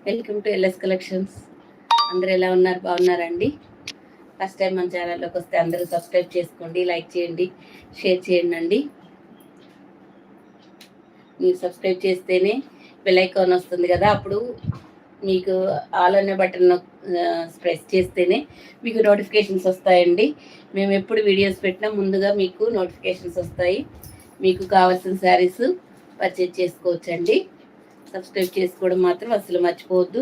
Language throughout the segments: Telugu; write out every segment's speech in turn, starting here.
Welcome to LS collections. అందరూ ఎలా ఉన్నారు? బాగున్నారండి? ఫస్ట్ టైం మన ఛానల్లోకి వస్తే అందరూ సబ్స్క్రైబ్ చేసుకోండి, లైక్ చేయండి, షేర్ చేయండి అండి. మీరు సబ్స్క్రైబ్ చేస్తేనే బెల్ ఐకాన్ వస్తుంది కదా, అప్పుడు మీకు ఆల్ అనే బటన్ ప్రెస్ చేస్తేనే మీకు నోటిఫికేషన్స్ వస్తాయండి. మేము ఎప్పుడు వీడియోస్ పెట్టినా ముందుగా మీకు నోటిఫికేషన్స్ వస్తాయి. మీకు కావాల్సిన శారీస్ పర్చేజ్ చేసుకోవచ్చండి. సబ్స్క్రైబ్ చేసుకోవడం మాత్రం అసలు మర్చిపోవద్దు.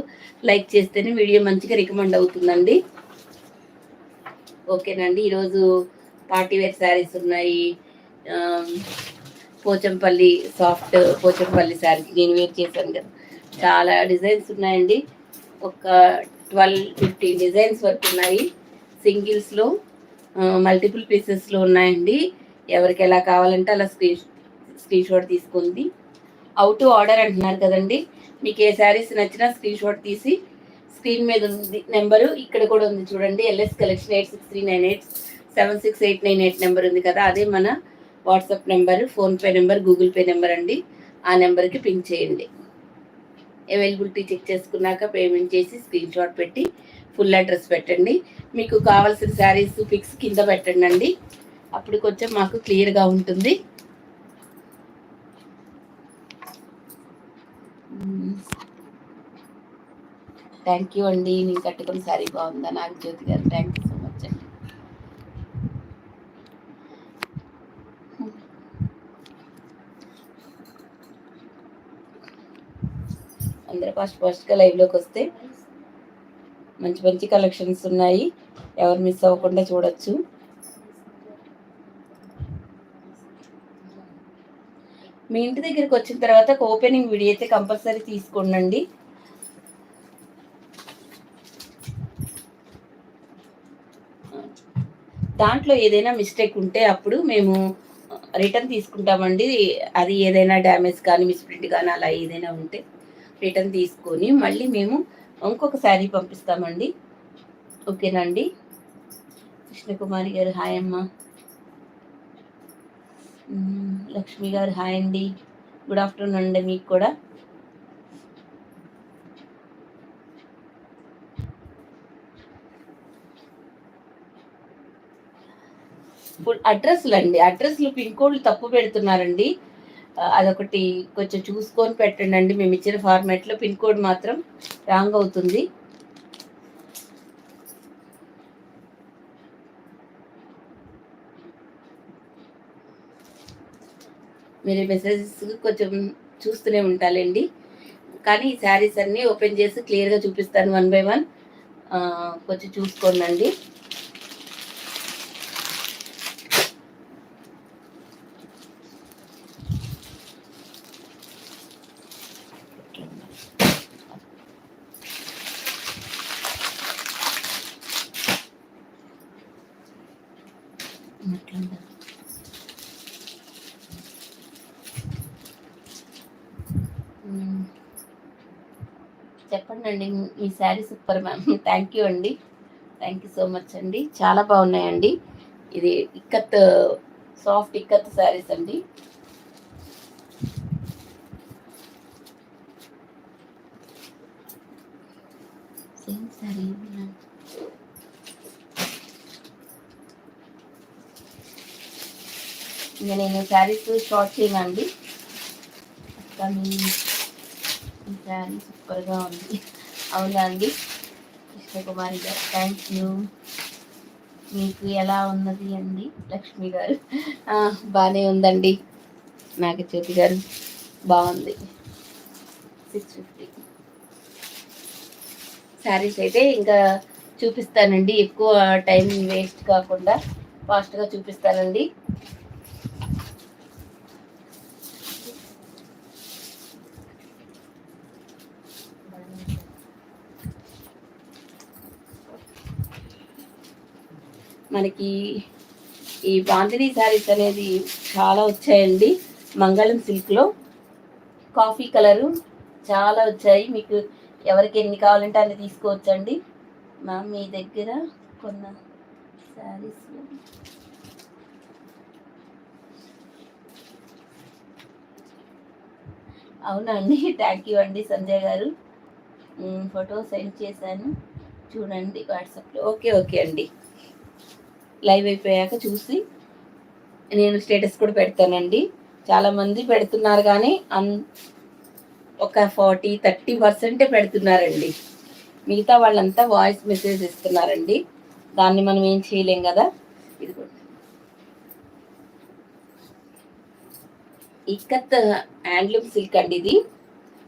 లైక్ చేస్తేనే వీడియో మంచిగా రికమెండ్ అవుతుందండి. ఓకేనండి. ఈరోజు పార్టీ వేర్ శారీస్ ఉన్నాయి. పోచంపల్లి సాఫ్ట్ పోచంపల్లి శారీ నేను వేర్ చేశాను కదా, చాలా డిజైన్స్ ఉన్నాయండి. ఒక 12-15 డిజైన్స్ వరకు ఉన్నాయి. సింగిల్స్లో మల్టిపుల్ పీసెస్లో ఉన్నాయండి. ఎవరికి ఎలా కావాలంటే అలా స్క్రీన్ షాట్ తీసుకుంది. అవుట్ ఆర్డర్ అంటున్నారు కదండి. మీకు ఏ శారీస్ నచ్చినా స్క్రీన్ షాట్ తీసి స్క్రీన్ మీద ఉంది నెంబరు, ఇక్కడ కూడా ఉంది చూడండి, ఎల్ఎస్ కలెక్షన్ 8639876898 నెంబర్ ఉంది కదా, అదే మన WhatsApp number, PhonePe number, Google pay number అండి. ఆ నెంబర్కి పింక్ చేయండి. అవైలబిలిటీ చెక్ చేసుకున్నాక పేమెంట్ చేసి స్క్రీన్ షాట్ పెట్టి ఫుల్ అడ్రస్ పెట్టండి. మీకు కావాల్సిన శారీస్ పిక్స్ కింద పెట్టండి అండి, అప్పుడు కొంచెం మాకు క్లియర్గా ఉంటుంది. థ్యాంక్ యూ అండి. నేను కట్టుకున్న శారీ బాగుందా? నాకు జ్యోతి గారు థ్యాంక్ యూ సో మచ్ అండి. అందరూ ఫస్ట్గా లైవ్లోకి వస్తే మంచి మంచి కలెక్షన్స్ ఉన్నాయి, ఎవరు మిస్ అవ్వకుండా చూడొచ్చు. మీ ఇంటి దగ్గరికి వచ్చిన తర్వాత ఒక ఓపెనింగ్ వీడియో అయితే కంపల్సరీ తీసుకోండి. దాంట్లో ఏదైనా మిస్టేక్ ఉంటే అప్పుడు మేము రిటర్న్ తీసుకుంటామండి. అది ఏదైనా డ్యామేజ్ కానీ మిస్ప్రింట్ కానీ అలా ఏదైనా ఉంటే రిటర్న్ తీసుకొని మళ్ళీ మేము ఇంకొక శారీ పంపిస్తామండి. ఓకేనండి. కృష్ణకుమారి గారు హాయ్ అమ్మ. లక్ష్మి గారు హాయ్ అండి, గుడ్ ఆఫ్టర్నూన్ అండి మీకు కూడా. అడ్రస్లు అండి, అడ్రస్లు పిన్ కోడ్లు తప్పు పెడుతున్నారండి. అదొకటి కొంచెం చూసుకొని పెట్టండి అండి. మేము ఇచ్చిన ఫార్మాట్లో పిన్ కోడ్ మాత్రం రాంగ్ అవుతుంది. మీరు మెసేజెస్ కొంచెం చూస్తూనే ఉంటాలండి. కానీ ఈ శారీస్ అన్నీ ఓపెన్ చేసి క్లియర్గా చూపిస్తాను 1 by 1. కొంచెం చూసుకోండి. చెప్పండి అండి, మీ sari super ma'am. Thank you అండి, థ్యాంక్ యూ సో మచ్ అండి. చాలా బాగున్నాయండి. ఇది ఇక్కత్ సాఫ్ట్ ఇక్కత్ శారీస్ అండి. సేమ్ శారీ ఇంకా నేను శారీస్ షార్ట్ చేయనండి, కానీ ఈ శారీ సూపర్గా ఉంది. అవునా అండి కృష్ణకుమారి గారు థ్యాంక్ యూ. మీకు ఎలా ఉన్నది అండి? లక్ష్మి గారు బాగానే ఉందండి. నాగజ్యోతి గారు బాగుంది. 650 శారీస్ అయితే ఇంకా చూపిస్తానండి, ఎక్కువ టైం వేస్ట్ కాకుండా ఫాస్ట్గా చూపిస్తానండి. మనకి ఈ బాందినీ శారీస్ అనేది చాలా వచ్చాయండి. మంగళం సిల్క్లో కాఫీ కలరు చాలా వచ్చాయి. మీకు ఎవరికి ఎన్ని కావాలంటే అన్ని తీసుకోవచ్చండి. మ్యామ్ మీ దగ్గర కొన్న శారీస్ అవునా అండి, థ్యాంక్ యూ అండి సంజయ్ గారు. ఫోటో సెండ్ చేశాను చూడండి వాట్సాప్లో. ఓకే ఓకే అండి, లైవ్ అయిపోయాక చూసి నేను స్టేటస్ కూడా పెడతానండి. చాలామంది పెడుతున్నారు కానీ ఒక 40-30% పెడుతున్నారండి. మిగతా వాళ్ళంతా వాయిస్ మెసేజ్ ఇస్తున్నారండి. దాన్ని మనం ఏం చేయలేం కదా. ఇది కూడా ఇక్కత్ హ్యాండ్లూమ్ సిల్క్ అండి. ఇది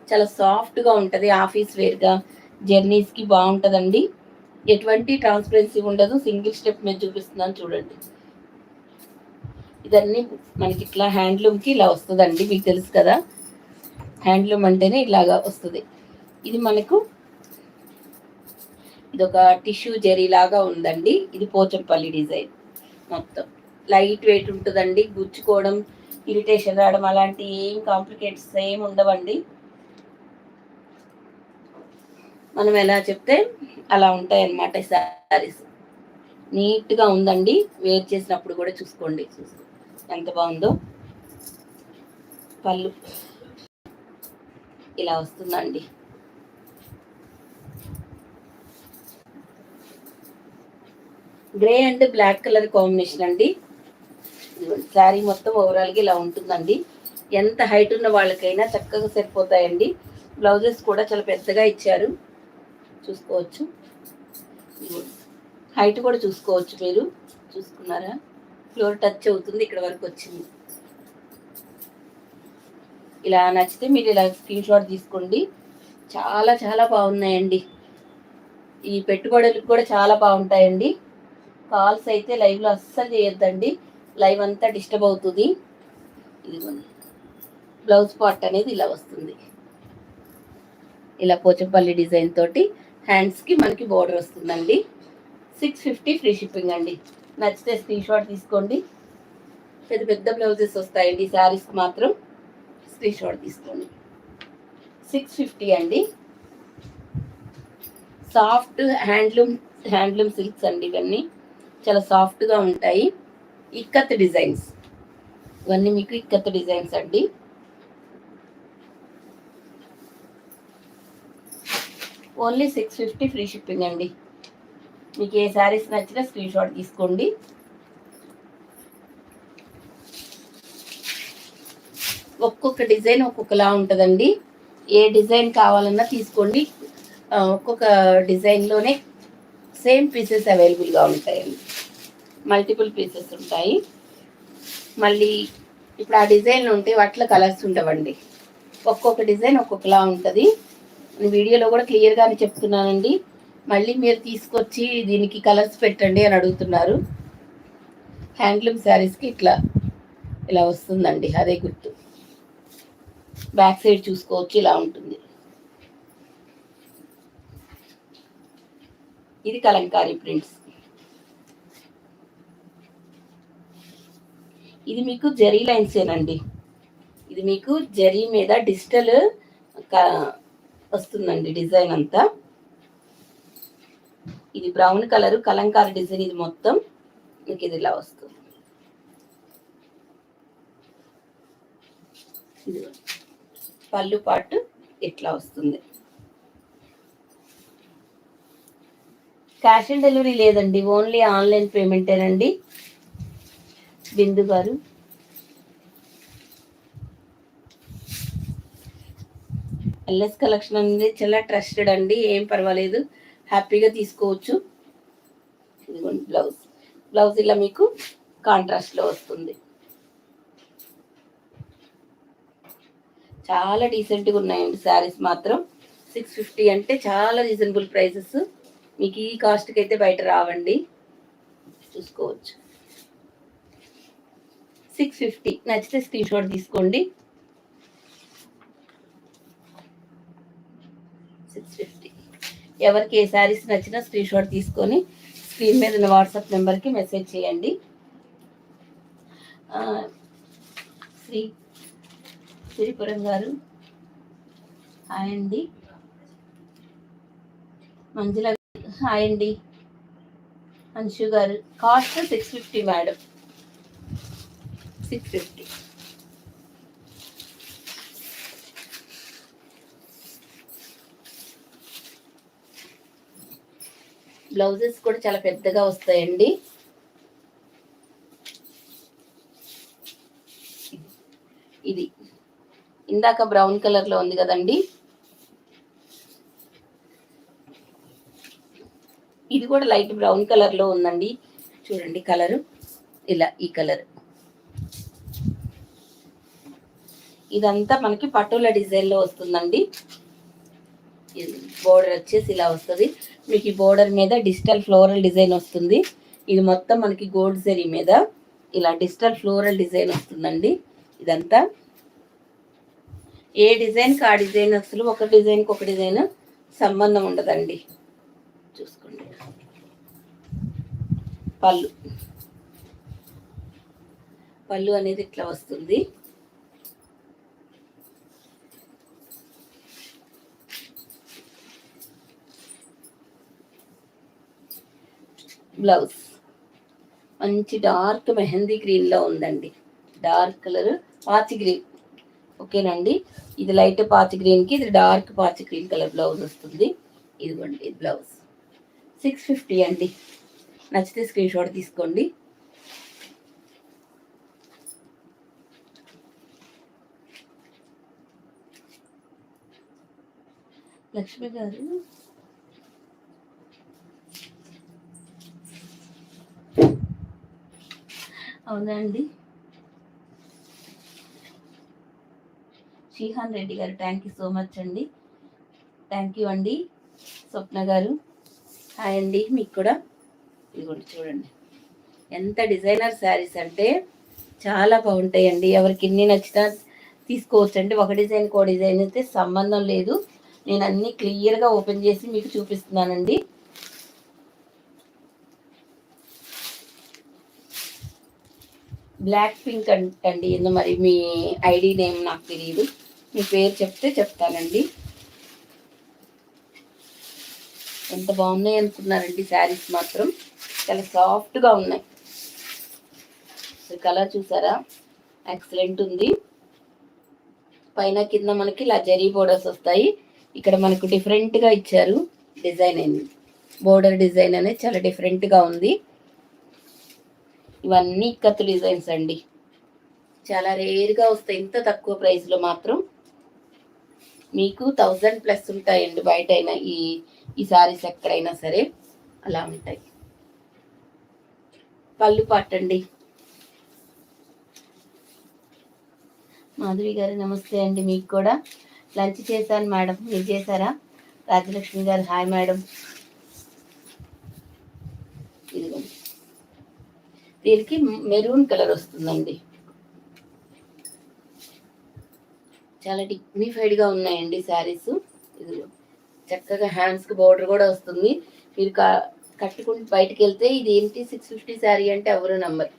చాలా సాఫ్ట్గా ఉంటుంది, ఆఫీస్ వేర్గా జర్నీస్కి బాగుంటుందండి. ఎటువంటి ట్రాన్స్పరెన్సీ ఉండదు. సింగిల్ స్టెప్ మీద చూపిస్తున్నాను చూడండి. ఇదన్నీ మనకి ఇట్లా హ్యాండ్లూమ్కి ఇలా వస్తుందండి. మీకు తెలుసు కదా, హ్యాండ్లూమ్ అంటేనే ఇలాగా వస్తుంది. ఇది మనకు ఇదొక టిష్యూ జెరీ లాగా ఉందండి. ఇది పోచంపల్లి డిజైన్. మొత్తం లైట్ వెయిట్ ఉంటుందండి. గుచ్చుకోవడం, ఇరిటేషన్ రావడం అలాంటి ఏం కాంప్లికేట్స్ ఏం ఉండవండి. మనం ఎలా చెప్తే అలా ఉంటాయి అన్నమాట శారీస్. నీట్గా ఉందండి. వేర్ చేసినప్పుడు కూడా చూసుకోండి ఎంత బాగుందో. పళ్ళు ఇలా వస్తుందండి. Grey and black colour combination అండి. శారీ మొత్తం ఓవరాల్గా ఇలా ఉంటుందండి. ఎంత హైట్ ఉన్న వాళ్ళకైనా చక్కగా సరిపోతాయండి. బ్లౌజెస్ కూడా చాలా పెద్దగా ఇచ్చారు, చూసుకోవచ్చు. హైట్ కూడా చూసుకోవచ్చు, మీరు చూసుకున్నారా? ఫ్లోర్ టచ్ అవుతుంది, ఇక్కడ వరకు వచ్చింది. ఇలా నచ్చితే మీరు ఇలా స్క్రీన్ షాట్ తీసుకోండి. చాలా చాలా బాగున్నాయండి. ఈ పెట్టుబడులకు కూడా చాలా బాగుంటాయండి. కాల్స్ అయితే లైవ్లో అస్సలు చేయొద్దండి, లైవ్ అంతా డిస్టర్బ్ అవుతుంది. ఇదిగోండి, బ్లౌజ్ పార్ట్ అనేది ఇలా వస్తుంది. ఇలా పోచంపల్లి డిజైన్ తోటి హ్యాండ్స్కి మనకి బోర్డర్ వస్తుందండి. 650 ఫ్రీ షిప్పింగ్ అండి. నచ్చితే స్క్రీన్ షాట్ తీసుకోండి. పెద్ద పెద్ద బ్లౌజెస్ వస్తాయండి శారీస్కి మాత్రం. స్క్రీన్ షాట్ తీసుకోండి. 650 అండి. సాఫ్ట్ హ్యాండ్లూమ్ సిల్క్స్ అండి. ఇవన్నీ చాలా సాఫ్ట్గా ఉంటాయి. ఇక్కత్ డిజైన్స్, ఇవన్నీ మీకు ఇక్కత్ డిజైన్స్ అండి. ఓన్లీ 650 ఫ్రీ షిప్పింగ్ అండి. మీకు ఏ శారీస్ నచ్చినా స్క్రీన్ షాట్ తీసుకోండి. ఒక్కొక్క డిజైన్ ఒక్కొక్కలా ఉంటుందండి. ఏ డిజైన్ కావాలన్నా తీసుకోండి. ఒక్కొక్క డిజైన్లోనే సేమ్ పీసెస్ అవైలబుల్గా ఉంటాయండి. మల్టిపుల్ పీసెస్ ఉంటాయి. మళ్ళీ ఇప్పుడు ఆ డిజైన్లు ఉంటే వాటిలో కలర్స్ ఉండవండి. ఒక్కొక్క డిజైన్ ఒక్కొక్కలా ఉంటుంది. వీడియోలో కూడా క్లియర్గానే చెప్తున్నానండి. మళ్ళీ మీరు తీసుకొచ్చి దీనికి కలర్స్ పెట్టండి అని అడుగుతున్నారు. హ్యాండ్లూమ్ శారీస్కి ఇలా వస్తుందండి, అదే గుర్తు. బ్యాక్ సైడ్ చూసుకోవచ్చు, ఇలా ఉంటుంది. ఇది కలంకారీ ప్రింట్స్. ఇది మీకు జరీ లైన్సేనండి. ఇది మీకు జరీ మీద డిజిటల్ వస్తుందండి డిజైన్ అంతా. ఇది బ్రౌన్ కలర్ కలంకారీ డిజైన్. ఇది మొత్తం మీకు ఇది ఇలా వస్తుంది. ఇది పళ్ళు పాటు ఇట్లా వస్తుంది. క్యాష్ ఆన్ డెలివరీ లేదండి, ఓన్లీ ఆన్లైన్ పేమెంటేనండి. బిందు గారు, ఎల్ఎస్ కలెక్షన్ అనేది చాలా ట్రస్టెడ్ అండి. ఏం పర్వాలేదు, హ్యాపీగా తీసుకోవచ్చు. ఇదిగోండి బ్లౌజ్ ఇలా మీకు కాంట్రాస్ట్లో వస్తుంది. చాలా డీసెంట్గా ఉన్నాయండి శారీస్ మాత్రం. 650 అంటే చాలా రీజనబుల్ ప్రైసెస్. మీకు ఈ కాస్ట్కి అయితే బయట రావండి, చూసుకోవచ్చు. 650 నచ్చితే స్క్రీన్ షాట్ తీసుకోండి. 650. ఎవరికి ఏ శారీస్ నచ్చినా స్క్రీన్ షాట్ తీసుకొని స్క్రీన్ మీద ఉన్న వాట్సాప్ నెంబర్కి మెసేజ్ చేయండి. శ్రీపురం గారు హాయ్ అండి. మంజుల హాయ్ అండి. అంశు గారు, కాస్ట్ 650 మేడం, 650. బ్లౌజెస్ కూడా చాలా పెద్దగా వస్తాయండి. ఇది ఇందాక బ్రౌన్ కలర్లో ఉంది కదండి, ఇది కూడా లైట్ బ్రౌన్ కలర్లో ఉందండి. చూడండి కలరు ఇలా, ఈ కలర్. ఇదంతా మనకి పటోలా డిజైన్లో వస్తుందండి. బోర్డర్ వచ్చేసి ఇలా వస్తుంది మీకు. ఈ బోర్డర్ మీద డిజిటల్ ఫ్లోరల్ డిజైన్ వస్తుంది. ఇది మొత్తం మనకి గోల్డ్ జరీ మీద ఇలా డిజిటల్ ఫ్లోరల్ డిజైన్ వస్తుందండి. ఇదంతా ఏ డిజైన్కి ఆ డిజైన్ అసలు ఒక డిజైన్కి ఒక డిజైన్ సంబంధం ఉండదండి. చూసుకోండి. పళ్ళు అనేది ఇట్లా వస్తుంది. బ్లౌజ్ మంచి డార్క్ మెహందీ గ్రీన్లో ఉందండి. డార్క్ కలర్ పాచి గ్రీన్, ఓకేనండి. ఇది లైట్ పాచి గ్రీన్కి ఇది డార్క్ పాచి గ్రీన్ కలర్ బ్లౌజ్ వస్తుంది. ఇదిగోండి ఇది బ్లౌజ్. 650 అండి. నచ్చితే స్క్రీన్ షాట్ తీసుకోండి. లక్ష్మి గారు అవునండి. శ్రీహాన్ రెడ్డి గారు థ్యాంక్ యూ సో మచ్ అండి. థ్యాంక్ యూ అండి. స్వప్న గారు హాయ్ అండి మీకు కూడా. ఇదిగోండి చూడండి ఎంత డిజైనర్ శారీస్ అంటే చాలా బాగుంటాయండి. ఎవరికి ఎన్ని నచ్చినా తీసుకోవచ్చండి. ఒక డిజైన్కి ఒక డిజైన్ అయితే సంబంధం లేదు. నేను అన్నీ క్లియర్గా ఓపెన్ చేసి మీకు చూపిస్తున్నానండి. బ్లాక్ పింక్ అంటండి. మరి మీ ఐడి నేమ్ నాకు తెలియదు, మీ పేరు చెప్తే చెప్తానండి. ఎంత బాగున్నాయి అనుకున్నారండి శారీస్ మాత్రం చాలా సాఫ్ట్గా ఉన్నాయి. కలర్ చూసారా ఎక్సలెంట్ ఉంది. పైన కింద మనకి ఇలా జరీ బోర్డర్స్ వస్తాయి. ఇక్కడ మనకు డిఫరెంట్గా ఇచ్చారు డిజైన్ అయింది. బోర్డర్ డిజైన్ అనేది చాలా డిఫరెంట్గా ఉంది. ఇవన్నీ ఇక్కత్ డిజైన్స్ అండి. చాలా రేర్గా వస్తాయి. ఇంత తక్కువ ప్రైస్లో మాత్రం మీకు 1000+ ఉంటాయండి. బయట అయినా ఈ సారీస్ ఎక్కడైనా సరే అలా ఉంటాయి. పళ్ళు పాటండి. మాధవి గారు నమస్తే అండి. మీకు కూడా లంచ్ చేశాను మేడం, మీరు చేశారా? రాజలక్ష్మి గారు హాయ్ మేడం. ఇదిగోండి దీనికి మెరూన్ కలర్ వస్తుందండి. చాలా డిగ్నిఫైడ్గా ఉన్నాయండి శారీస్. ఇది చక్కగా హ్యాండ్స్కి బోర్డర్ కూడా వస్తుంది. మీరు కట్టుకుంటూ బయటకు వెళ్తే ఇది ఏంటి 650 శారీ అంటే ఎవరు నమ్మరు.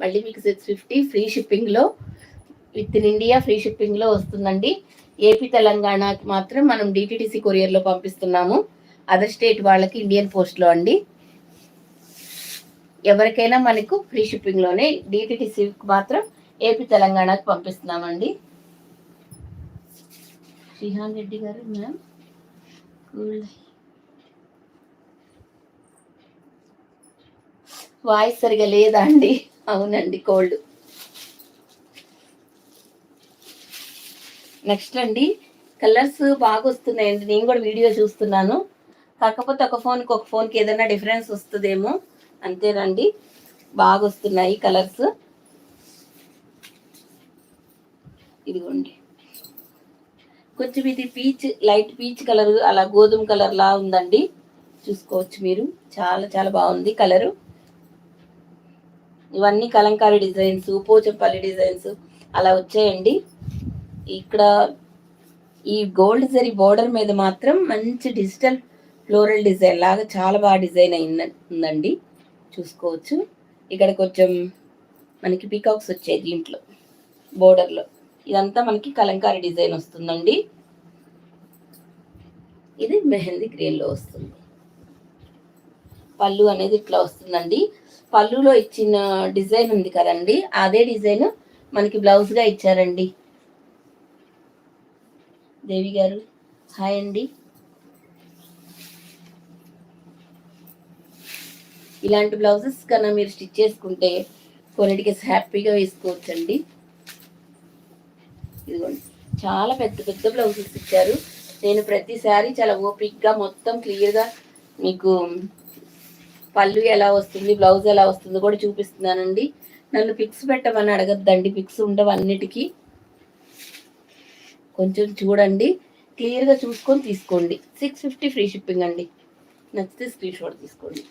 మళ్ళీ మీకు 650 ఫ్రీ షిప్పింగ్లో, విత్ ఇన్ ఇండియా ఫ్రీ షిప్పింగ్లో వస్తుందండి. ఏపీ తెలంగాణకి మాత్రం మనం డిటిడిసి కొరియర్లో పంపిస్తున్నాము. అదర్ స్టేట్ వాళ్ళకి ఇండియన్ పోస్ట్లో అండి. ఎవరికైనా మనకు ఫ్రీ షిప్పింగ్లోనే, డిటిడిసికి మాత్రం ఏపీ తెలంగాణకి పంపిస్తున్నామండి. శ్రీహాన్ రెడ్డి గారు మ్యామ్ వాయిస్ సరిగా లేదా అండి? అవునండి కోల్డ్. నెక్స్ట్ అండి కలర్స్ బాగా వస్తున్నాయండి. నేను కూడా వీడియో చూస్తున్నాను. కాకపోతే ఒక ఫోన్కి ఏదైనా డిఫరెన్స్ వస్తుందేమో అంతేనండి. బాగా వస్తున్నాయి కలర్స్. ఇదిగోండి కొంచెం ఇది పీచ్, లైట్ పీచ్ కలర్, అలా గోధుమ కలర్ లా ఉందండి. చూసుకోవచ్చు మీరు. చాలా చాలా బాగుంది కలరు. ఇవన్నీ కలంకారీ డిజైన్స్, పోచంపల్లి డిజైన్స్ అలా వచ్చాయండి. ఇక్కడ ఈ గోల్డ్ జరీ బోర్డర్ మీద మాత్రం మంచి డిజిటల్ ఫ్లోరల్ డిజైన్ లాగా చాలా బాగా డిజైన్ ఉందండి. చూసుకోవచ్చు. ఇక్కడ కొంచెం మనకి పీకాక్స్ వచ్చాయి దీంట్లో బోర్డర్లో. ఇదంతా మనకి కలంకారీ డిజైన్ వస్తుందండి. ఇది మెహందీ గ్రీన్లో వస్తుంది. పళ్ళు అనేది ఇట్లా వస్తుందండి. పళ్ళులో ఇచ్చిన డిజైన్ ఉంది కదండి, అదే డిజైన్ మనకి బ్లౌజ్గా ఇచ్చారండి. దేవి గారు హాయ్ అండి. ఇలాంటి బ్లౌజెస్ కన్నా మీరు స్టిచ్ చేసుకుంటే కొన్నిటికి హ్యాపీగా వేసుకోవచ్చండి. ఇదిగోండి, చాలా పెద్ద పెద్ద బ్లౌజెస్ ఇచ్చారు. నేను ప్రతిసారి చాలా ఓపిక్గా మొత్తం క్లియర్గా మీకు పళ్ళు ఎలా వస్తుంది, బ్లౌజ్ ఎలా వస్తుందో కూడా చూపిస్తున్నానండి. నన్ను పిక్స్ పెట్టమని అడగద్దండి, పిక్స్ ఉండవు అన్నిటికీ. కొంచెం చూడండి, క్లియర్గా చూసుకొని తీసుకోండి. 650 ఫ్రీ షిప్పింగ్ అండి. నచ్చితే స్క్రీన్ షాట్ తీసుకోండి.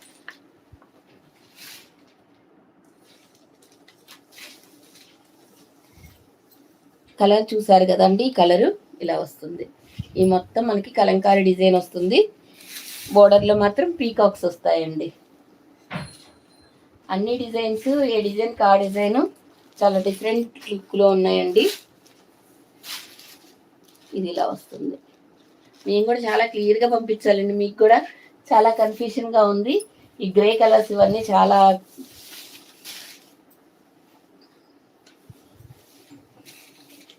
కలర్ చూసారు కదండి, ఈ కలరు ఇలా వస్తుంది. ఈ మొత్తం మనకి కలంకారీ డిజైన్ వస్తుంది. బోర్డర్లో మాత్రం పీకాక్స్ వస్తాయండి. అన్ని డిజైన్స్ ఏ డిజైన్ కా డిజైన్ చాలా డిఫరెంట్ లుక్లో ఉన్నాయండి. ఇది ఇలా వస్తుంది. మేము కూడా చాలా క్లియర్గా పంపించాలండి, మీకు కూడా చాలా కన్ఫ్యూషన్గా ఉంది. ఈ గ్రే కలర్స్ ఇవన్నీ చాలా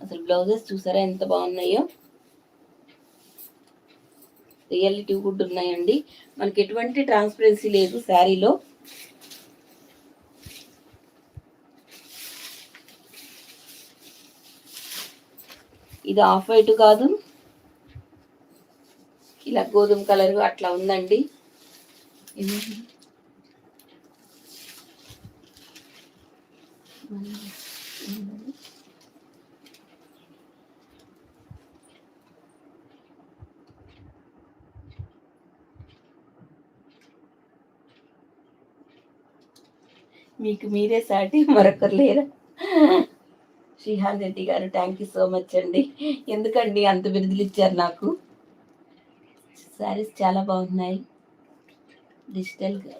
అసలు బ్లౌజెస్ చూసారా ఎంత బాగున్నాయో. రియాలిటీ గుడ్ ఉన్నాయండి. మనకి ఎటువంటి ట్రాన్స్పరెన్సీ లేదు శారీలో. ఇది ఆఫ్ వైట్ కాదు, ఇలా గోధుమ కలర్ అట్లా ఉందండి. మీకు మీరే సాటి మరొకరు లేరా? శ్రీహాన్ రెడ్డి గారు, థ్యాంక్ యూ సో మచ్ అండి. ఎందుకండి అంత బిరుదులు ఇచ్చారు నాకు. శారీస్ చాలా బాగున్నాయి డిజిటల్గా.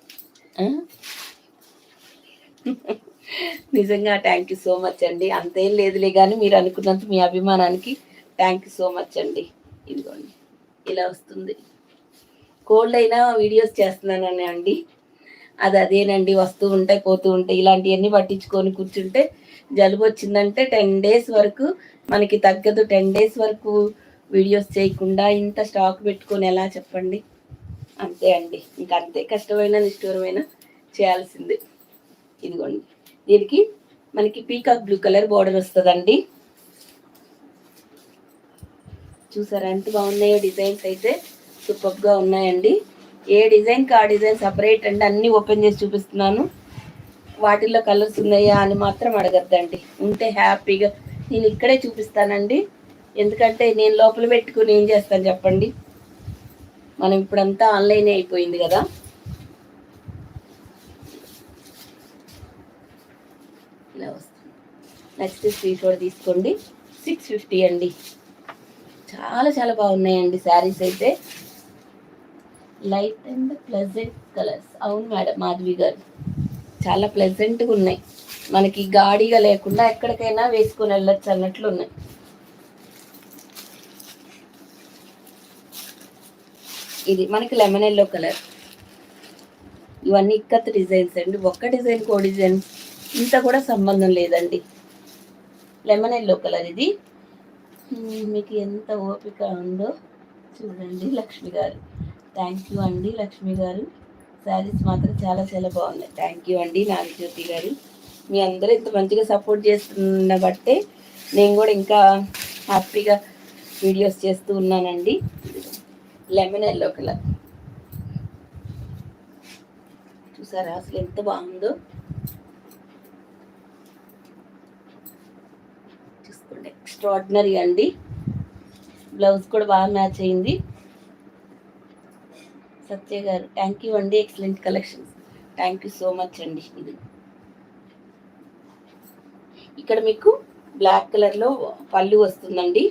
నిజంగా థ్యాంక్ యూ సో మచ్ అండి. అంతేం లేదులే కానీ మీరు అనుకున్నంత మీ అభిమానానికి థ్యాంక్ యూ సో మచ్ అండి. ఇదిగోండి ఇలా వస్తుంది. కోల్డ్ అయినా వీడియోస్ చేస్తున్నానని అండి, అదేనండి, వస్తూ ఉంటాయి పోతూ ఉంటాయి. ఇలాంటివన్నీ పట్టించుకొని కూర్చుంటే జలుబు వచ్చిందంటే 10 days వరకు మనకి తగ్గదు. 10 days వరకు వీడియోస్ చేయకుండా ఇంత స్టాక్ పెట్టుకొని ఎలా చెప్పండి? అంతే అండి, ఇంకా అంతే, కష్టమైన నిష్ఠూరమైన చేయాల్సిందే. ఇదిగోండి, దీనికి మనకి పీకాక్ బ్లూ కలర్ బార్డర్ వస్తుందండి. చూసారా ఎంత బాగున్నాయో డిజైన్స్ అయితే సూపర్గా ఉన్నాయండి. ఏ డిజైన్కి ఆ డిజైన్ సపరేట్ అండి. అన్నీ ఓపెన్ చేసి చూపిస్తున్నాను. వాటిల్లో కలర్స్ ఉన్నాయా అని మాత్రం అడగద్దండి. ఉంటే హ్యాపీగా నేను ఇక్కడే చూపిస్తానండి. ఎందుకంటే నేను లోపల పెట్టుకుని ఏం చేస్తాను చెప్పండి? మనం ఇప్పుడంతా ఆన్లైన్ అయిపోయింది కదా. ఇలా వస్తుంది. నెక్స్ట్ స్క్రీన్ షాట్ తీసుకోండి. 650 అండి. చాలా చాలా బాగున్నాయండి శారీస్ అయితే. Light and pleasant colours. అవును మేడం, మాధవి గారు, చాలా ప్లెజెంట్గా ఉన్నాయి. మనకి గాడిగా లేకుండా ఎక్కడికైనా వేసుకొని వెళ్ళొచ్చు అన్నట్లు ఉన్నాయి. ఇది మనకి లెమన్ ఎల్లో కలర్. ఇవన్నీ ఇక్కత్ డిజైన్స్ అండి. ఒక్క డిజైన్ కో డిజైన్ ఇంత కూడా సంబంధం లేదండి. లెమన్ ఎల్లో కలర్ ఇది. మీకు ఎంత ఓపిక ఉందో చూడండి. లక్ష్మి గారు, థ్యాంక్ యూ అండి. లక్ష్మి గారు, శారీస్ మాత్రం చాలా చాలా బాగున్నాయి. థ్యాంక్ యూ అండి. నాగజ్యోతి గారు, మీ అందరూ ఇంత మంచిగా సపోర్ట్ చేస్తున్న బట్టే నేను కూడా ఇంకా హ్యాపీగా వీడియోస్ చేస్తూ ఉన్నానండి. లెమన్ ఎల్లో కలర్ చూసారా అసలు ఎంత బాగుందో. చూసుకోండి, ఎక్స్ట్రాడినరీ అండి. బ్లౌజ్ కూడా బాగా మ్యాచ్ అయింది. సత్య గారు, థ్యాంక్ యూ అండి. Excellent collections, thank you so much అండి. ఇది ఇక్కడ మీకు బ్లాక్ కలర్లో పళ్ళు వస్తుందండి.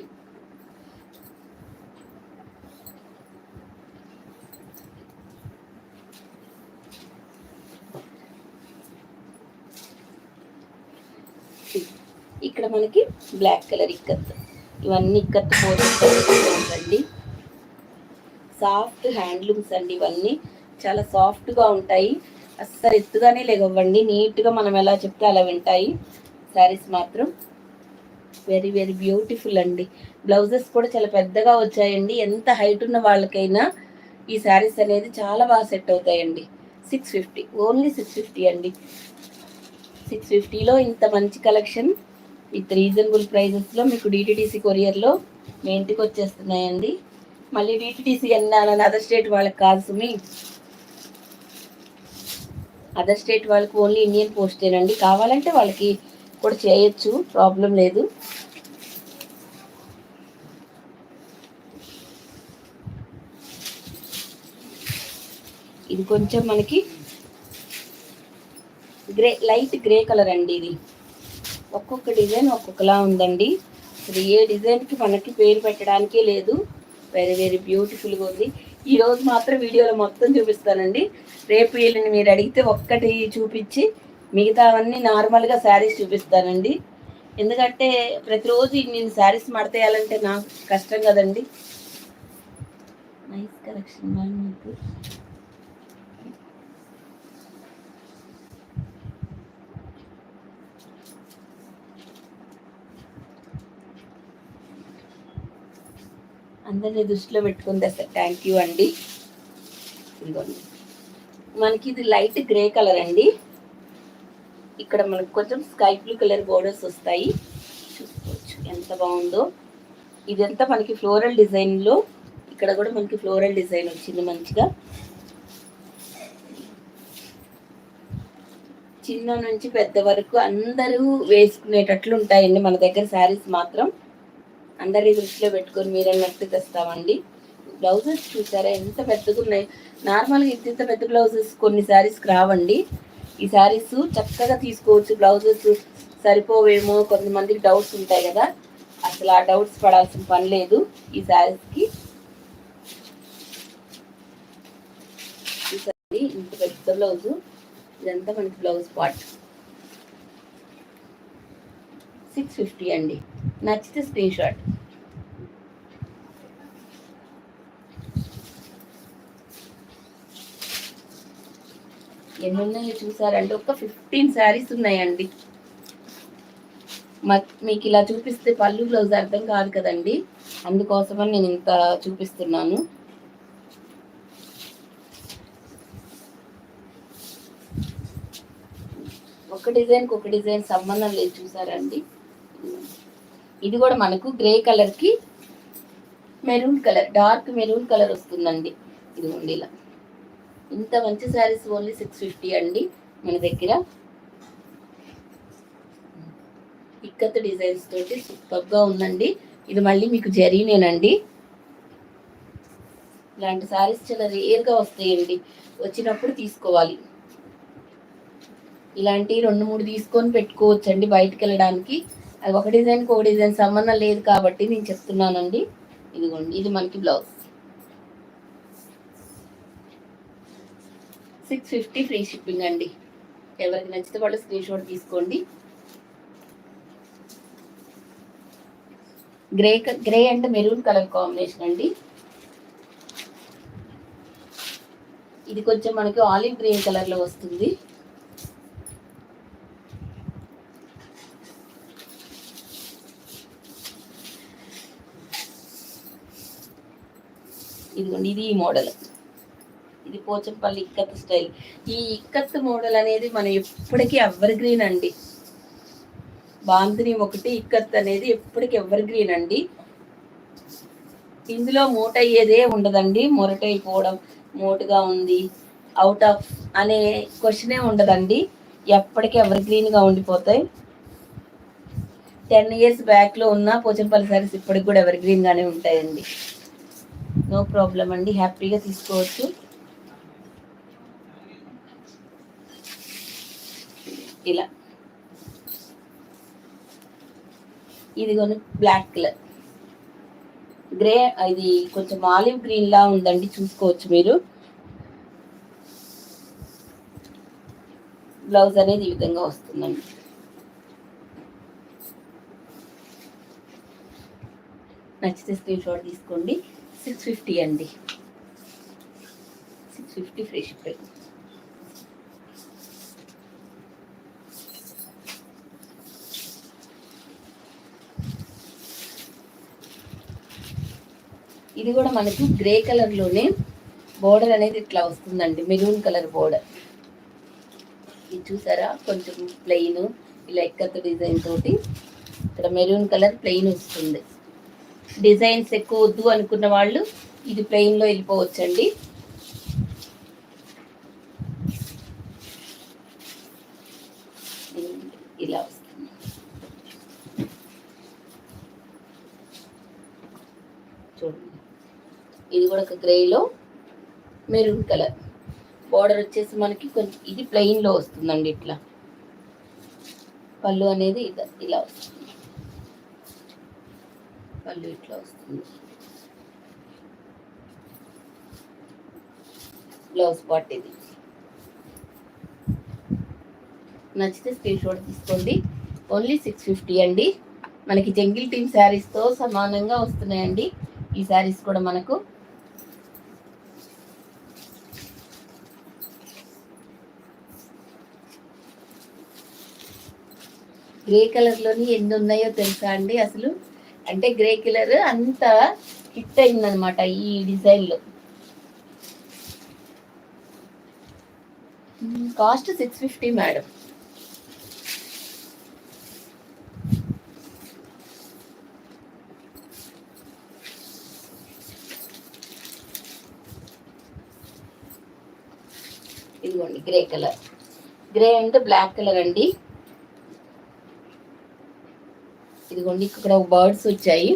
ఇక్కడ మనకి బ్లాక్ కలర్ ఇక్కత్. ఇవన్నీ ఇక్కత్ పోతుందండి. సాఫ్ట్ హ్యాండ్లూమ్స్ అండి. ఇవన్నీ చాలా సాఫ్ట్గా ఉంటాయి. అస్సలు ఎత్తుగానే లేవండి. నీట్గా మనం ఎలా చెప్తే అలా వింటాయి. శారీస్ మాత్రం వెరీ వెరీ బ్యూటిఫుల్ అండి. బ్లౌజెస్ కూడా చాలా పెద్దగా వచ్చాయండి. ఎంత హైట్ ఉన్న వాళ్ళకైనా ఈ శారీస్ అనేది చాలా బాగా సెట్ అవుతాయండి. 650, ఓన్లీ 650 అండి. 650లో ఇంత మంచి కలెక్షన్ విత్ రీజనబుల్ ప్రైజెస్లో మీకు డిటిడిసి కొరియర్లో మీ ఇంటికి వచ్చేస్తున్నాయండి. మళ్ళీ డిటిడిసి అన్నానని అదర్ స్టేట్ వాళ్ళకి కాదు సుమి, అదర్ స్టేట్ వాళ్ళకి ఓన్లీ ఇండియన్ పోస్టేనండి. కావాలంటే వాళ్ళకి కూడా చేయొచ్చు, ప్రాబ్లం లేదు. ఇది కొంచెం మనకి లైట్ గ్రే కలర్ అండి. ఇది ఒక్కొక్క డిజైన్ ఒక్కొక్కలా ఉందండి. ఇది ఏ డిజైన్కి మనకి పేరు పెట్టడానికే లేదు. వెరీ వెరీ బ్యూటిఫుల్గా ఉంది. ఈరోజు మాత్రం వీడియోలో మొత్తం చూపిస్తానండి. రేపు వీళ్ళని మీరు అడిగితే ఒక్కటి చూపించి మిగతావన్నీ నార్మల్గా శారీస్ చూపిస్తానండి. ఎందుకంటే ప్రతిరోజు నేను శారీస్ మడతేయాలంటే నాకు కష్టం కదండి. Nice collection ma'am. మీకు అందరినీ దృష్టిలో పెట్టుకుని తెస్తా. థ్యాంక్ యూ అండి. ఇదిగోండి, మనకి ఇది లైట్ గ్రే కలర్ అండి. ఇక్కడ మనకు కొంచెం స్కై బ్లూ కలర్ బోర్డర్స్ వస్తాయి, చూసుకోవచ్చు ఎంత బాగుందో. ఇదంతా మనకి ఫ్లోరల్ డిజైన్లో, ఇక్కడ కూడా మనకి ఫ్లోరల్ డిజైన్ వచ్చింది మంచిగా. చిన్న నుంచి పెద్ద వరకు అందరూ వేసుకునేటట్లు ఉంటాయండి మన దగ్గర శారీస్ మాత్రం. అందరి దృష్టిలో పెట్టుకొని మీరు అన్నట్టు తెస్తామండి. బ్లౌజెస్ చూసారా ఎంత పెద్దగా ఉన్నాయి. నార్మల్గా ఇంత పెద్ద బ్లౌజెస్ కొన్ని శారీస్కి రావండి. ఈ శారీస్ చక్కగా తీసుకోవచ్చు. బ్లౌజెస్ సరిపోవేమో కొంతమందికి డౌట్స్ ఉంటాయి కదా, అసలు ఆ డౌట్స్ పడాల్సిన పని లేదు ఈ శారీస్కి. ఇంత పెద్ద బ్లౌజు, ఇదంతా మనకి బ్లౌజ్ పార్ట్. 650 అండి. నచ్చితే స్క్రీన్ షాట్. ఎన్ని ఉన్నాయో చూసారంటే ఒక 15 శారీస్ ఉన్నాయండి. మీకు ఇలా చూపిస్తే పళ్ళు బ్లౌజ్ అర్థం కాదు కదండి, అందుకోసమని నేను ఇంత చూపిస్తున్నాను. ఒక డిజైన్కి ఒక డిజైన్ సంబంధం లేదు, చూసారండి. ఇది కూడా మనకు గ్రే కలర్కి maroon colour, dark maroon colour వస్తుందండి. ఇది ఉండి ఇలా ఇంత మంచి శారీస్ ఓన్లీ 650 అండి మన దగ్గర. ఇక్కత్ డిజైన్స్ తోటి సూపర్గా ఉందండి. ఇది మళ్ళీ మీకు జరీనేనండి. ఇలాంటి శారీస్ చాలా రేర్గా వస్తాయండి, వచ్చినప్పుడు తీసుకోవాలి. ఇలాంటి 2-3 తీసుకొని పెట్టుకోవచ్చండి బయటకు వెళ్ళడానికి. అది ఒక డిజైన్కి ఒక డిజైన్ సంబంధం లేదు కాబట్టి నేను చెప్తున్నానండి. ఇదిగోండి, ఇది మనకి బ్లౌజ్. 650 ఫ్రీ షిప్పింగ్ అండి. ఎవరికి నచ్చితే వాళ్ళు స్క్రీన్ షాట్ తీసుకోండి. గ్రే అంటే మెరూన్ కలర్ కాంబినేషన్ అండి. ఇది కొంచెం మనకి ఆలివ్ గ్రీన్ కలర్లో వస్తుంది. ఇదిగోండి, ఇది ఈ మోడల్. ఇది పోచంపల్లి ఇక్కత్ స్టైల్. ఈ ఇక్కత్ మోడల్ అనేది మనం ఎప్పటికీ ఎవర్ గ్రీన్ అండి. బాందిని ఒకటి, ఇక్కత్ అనేది ఎప్పటికీ ఎవర్ గ్రీన్ అండి. ఇందులో మోట అయ్యేదే ఉండదండి. మొరటైపోవడం, మోటుగా ఉంది, అవుట్ ఆఫ్ అనే క్వశ్చనే ఉండదండి. ఎప్పటికీ ఎవర్ గ్రీన్గా ఉండిపోతాయి. 10 years బ్యాక్లో ఉన్న పోచంపల్లి సారీస్ ఇప్పటికి కూడా ఎవర్ గ్రీన్గానే ఉంటాయండి. నో ప్రాబ్లం అండి, హ్యాపీగా తీసుకోవచ్చు. ఇలా ఇది కొన్ని బ్లాక్ కలర్, గ్రే, ఇది కొంచెం ఆలివ్ గ్రీన్ లా ఉందండి, చూసుకోవచ్చు మీరు. బ్లౌజ్ అనేది ఈ విధంగా వస్తుందండి. నచ్చితే స్క్రీన్ షాట్ తీసుకోండి. 650 అండి. 650 ఫ్రీ షిప్పింగ్. ఇది కూడా మనకు గ్రే కలర్లోనే బోర్డర్ అనేది ఇట్లా వస్తుందండి, మెరూన్ కలర్ బోర్డర్. ఇది చూసారా, కొంచెం ప్లెయిన్ ఇలా ఎక్కత డిజైన్ తోటి ఇక్కడ మెరూన్ కలర్ ప్లెయిన్ వస్తుంది. డిజైన్స్ ఎక్కువ వద్దు అనుకున్న వాళ్ళు ఇది ప్లెయిన్లో వెళ్ళిపోవచ్చండి. ఇలా వస్తుంది. చూడండి, ఇది కూడా ఒక గ్రేలో మెరూన్ కలర్ బార్డర్ వచ్చేసి మనకి కొంచెం ఇది ప్లెయిన్లో వస్తుందండి. ఇట్లా పళ్ళు అనేది ఇలా వస్తుంది, పళ్ళు ఇట్లా వస్తుంది. బ్లౌజ్ పార్ట్ ఇది. నచ్చితే స్క్రీన్ షాట్ తీసుకోండి. ఓన్లీ 650 అండి. మనకి జంగిల్ టీమ్ శారీస్తో సమానంగా వస్తున్నాయండి ఈ శారీస్ కూడా. మనకు గ్రే కలర్లోని ఎన్ని ఉన్నాయో తెలుసా అండి అసలు. అంటే గ్రే కలర్ అంత హిట్ అయిందనమాట ఈ డిజైన్లో. Cost 650 madam. ఇదిగోండి grey colour, grey and black colour అండి. ఇదిగోండి ఇక్కడ బర్డ్స్ వచ్చాయి,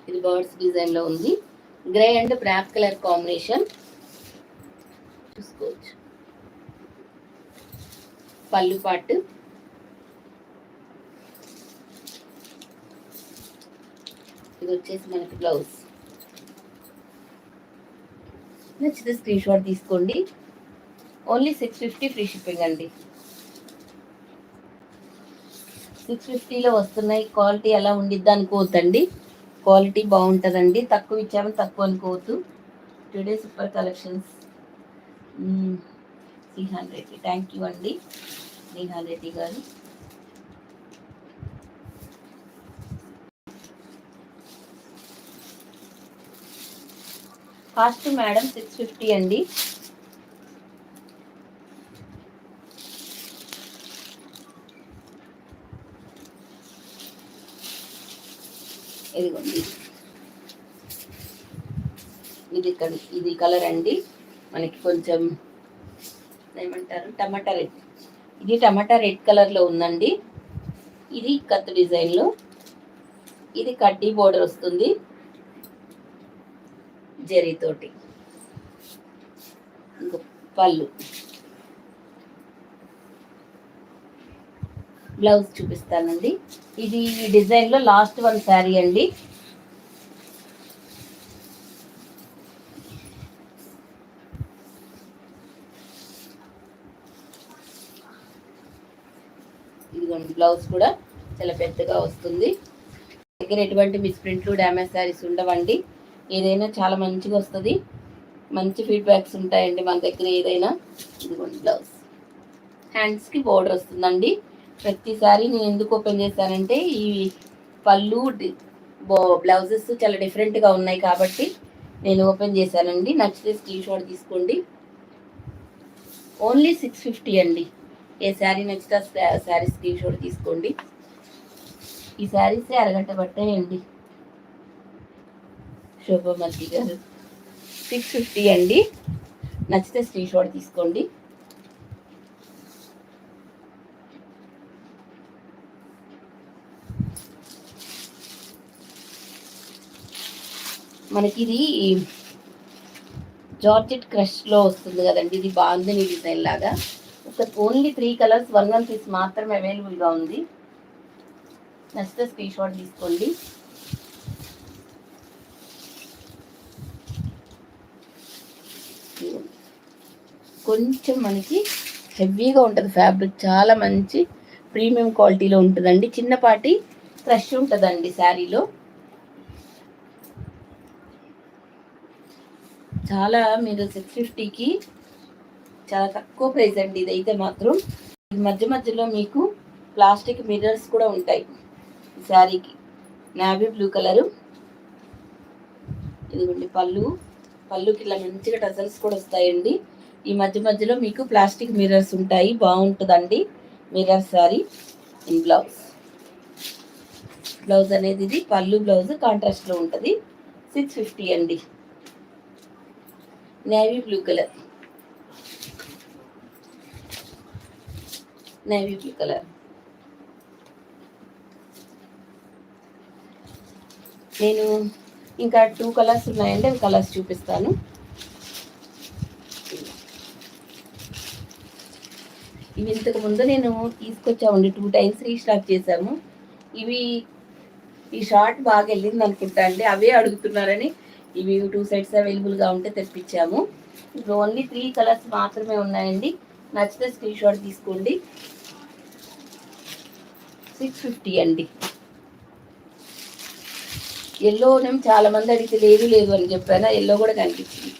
ఇది బర్డ్స్ డిజైన్ లో ఉంది. Grey and black colour combination చూసుకోవచ్చు. పళ్ళు పాటు ఇది వచ్చేసి మనకి బ్లౌజ్. నచ్చితే స్క్రీన్ షాట్ తీసుకోండి. ఓన్లీ 650 ఫ్రీ షిప్పింగ్ అండి. 650లో వస్తున్నాయి. క్వాలిటీ ఎలా ఉండిద్దా అనుకోవద్దండి, క్వాలిటీ బాగుంటుందండి. తక్కువ ఇచ్చామని తక్కువ అనుకోవద్దు. Today super collections. Nihal Reddy, thank you అండి నిహాల్ రెడ్డి గారు. కాస్ట్ మేడం 650 అండి. ఇదిగోండి ఇది కలర్ అండి. మనకి కొంచెం ఏమంటారు, టమాటా రెడ్. ఇది టమాటా రెడ్ కలర్లో ఉందండి. ఇది కత్ డిజైన్లో, ఇది కడ్డీ బోర్డర్ వస్తుంది జరీతోటి. పళ్ళు, బ్లౌజ్ చూపిస్తానండి. ఇది డిజైన్లో లాస్ట్ వన్ శారీ అండి. ఇదిగోండి బ్లౌజ్ కూడా చాలా పెద్దగా వస్తుంది. దగ్గర ఎటువంటి మిస్ప్రింట్లు డ్యామేజ్ శారీస్ ఉండవండి. ఏదైనా చాలా మంచిగా వస్తుంది, మంచి ఫీడ్బ్యాక్స్ ఉంటాయండి మన దగ్గర ఏదైనా. ఇదిగోండి బ్లౌజ్, హ్యాండ్స్కి బోర్డర్ వస్తుందండి. ప్రతిసారి నేను ఎందుకు ఓపెన్ చేశానంటే ఈ పళ్ళు బ్లౌజెస్ చాలా డిఫరెంట్గా ఉన్నాయి కాబట్టి నేను ఓపెన్ చేశానండి. నచ్చితే స్క్రీన్ షాట్ తీసుకోండి. ఓన్లీ 650 అండి. ఏ శారీ నచ్చితే శారీ స్క్రీన్ షాట్ తీసుకోండి. ఈ శారీసే అరగంట పట్టాయండి. శోభమతి గారు 650 అండి. నచ్చితే స్క్రీన్ షాట్ తీసుకోండి. మనకి ఇది జార్జెట్ క్రష్లో వస్తుంది కదండి. ఇది బాందిని డిజైన్ లాగా. ఓన్లీ 3 కలర్స్ 1 పీస్ మాత్రమే అవైలబుల్గా ఉంది. నచ్చితే స్క్రీన్ షాట్ తీసుకోండి. కొంచెం మనకి హెవీగా ఉంటుంది ఫ్యాబ్రిక్, చాలా మంచి ప్రీమియం క్వాలిటీలో ఉంటుందండి. చిన్నపాటి క్రష్ ఉంటుందండి శారీలో. చాలా మీరు 650కి చాలా తక్కువ ప్రైస్ అండి ఇదైతే మాత్రం. మధ్య మధ్యలో మీకు ప్లాస్టిక్ మిర్రర్స్ కూడా ఉంటాయి ఈ శారీకి. నావీ బ్లూ కలరు, ఇదిగోండి పళ్ళుకి ఇలా మంచిగా టజల్స్ కూడా వస్తాయండి. ఈ మధ్య మధ్యలో మీకు ప్లాస్టిక్ మిర్రర్స్ ఉంటాయి, బాగుంటుందండి మిర్రర్ శారీ. ఇన్ బ్లౌజ్ అనేది ఇది పళ్ళు బ్లౌజ్ కాంట్రాస్ట్లో ఉంటుంది. 650 అండి. నేవీ బ్లూ కలర్ నేను ఇంకా 2 కలర్స్ ఉన్నాయండి, అవి కలర్స్ చూపిస్తాను. ఇవి ఇంతకు ముందు నేను తీసుకొచ్చామండి, 2 టైమ్స్ రీస్టాక్ చేశాము. ఈ షార్ట్ బాగా వెళ్ళింది అనుకుంటా అండి, అవే అడుగుతున్నారని ఇవి 2 సెట్స్ అవైలబుల్గా ఉంటే తెప్పించాము. ఇప్పుడు ఓన్లీ 3 కలర్స్ మాత్రమే ఉన్నాయండి. నచ్చితే స్క్రీన్ షాట్ తీసుకోండి. 650 అండి. ఎల్లోనేం చాలా మంది అడిగితే లేదు అని చెప్పాను, ఎల్లో కూడా కనిపించింది.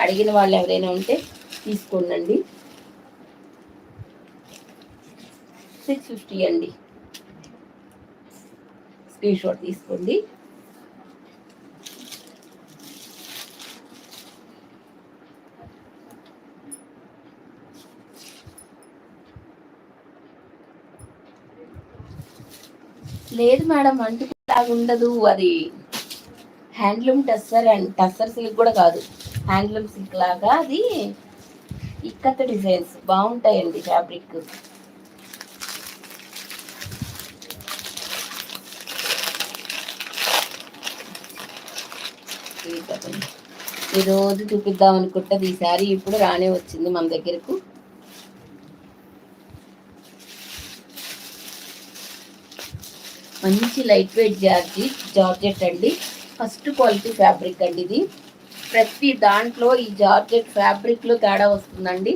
అడిగిన వాళ్ళు ఎవరైనా ఉంటే తీసుకోండి. 650 అండి. స్క్రీన్ షాట్ తీసుకోండి. లేదు మేడం, అంటులాగా ఉండదు, అది హ్యాండ్లూమ్ టస్సర్ సిల్క్ కూడా కాదు, హ్యాండ్లూమ్ సిల్క్ లాగా అది ఇక్కత్ డిజైన్స్ బాగుంటాయండి. ఫ్యాబ్రిక్ ఈ రోజు చూపిద్దాం అనుకుంటుంది ఈ శారీ, ఇప్పుడు రానే వచ్చింది మన దగ్గరకు. మంచి లైట్ వెయిట్ జార్జెట్ అండి, ఫస్ట్ క్వాలిటీ ఫ్యాబ్రిక్ అండి ఇది. ప్రతి దాంట్లో ఈ జార్జెట్ ఫ్యాబ్రిక్లో తేడా వస్తుందండి.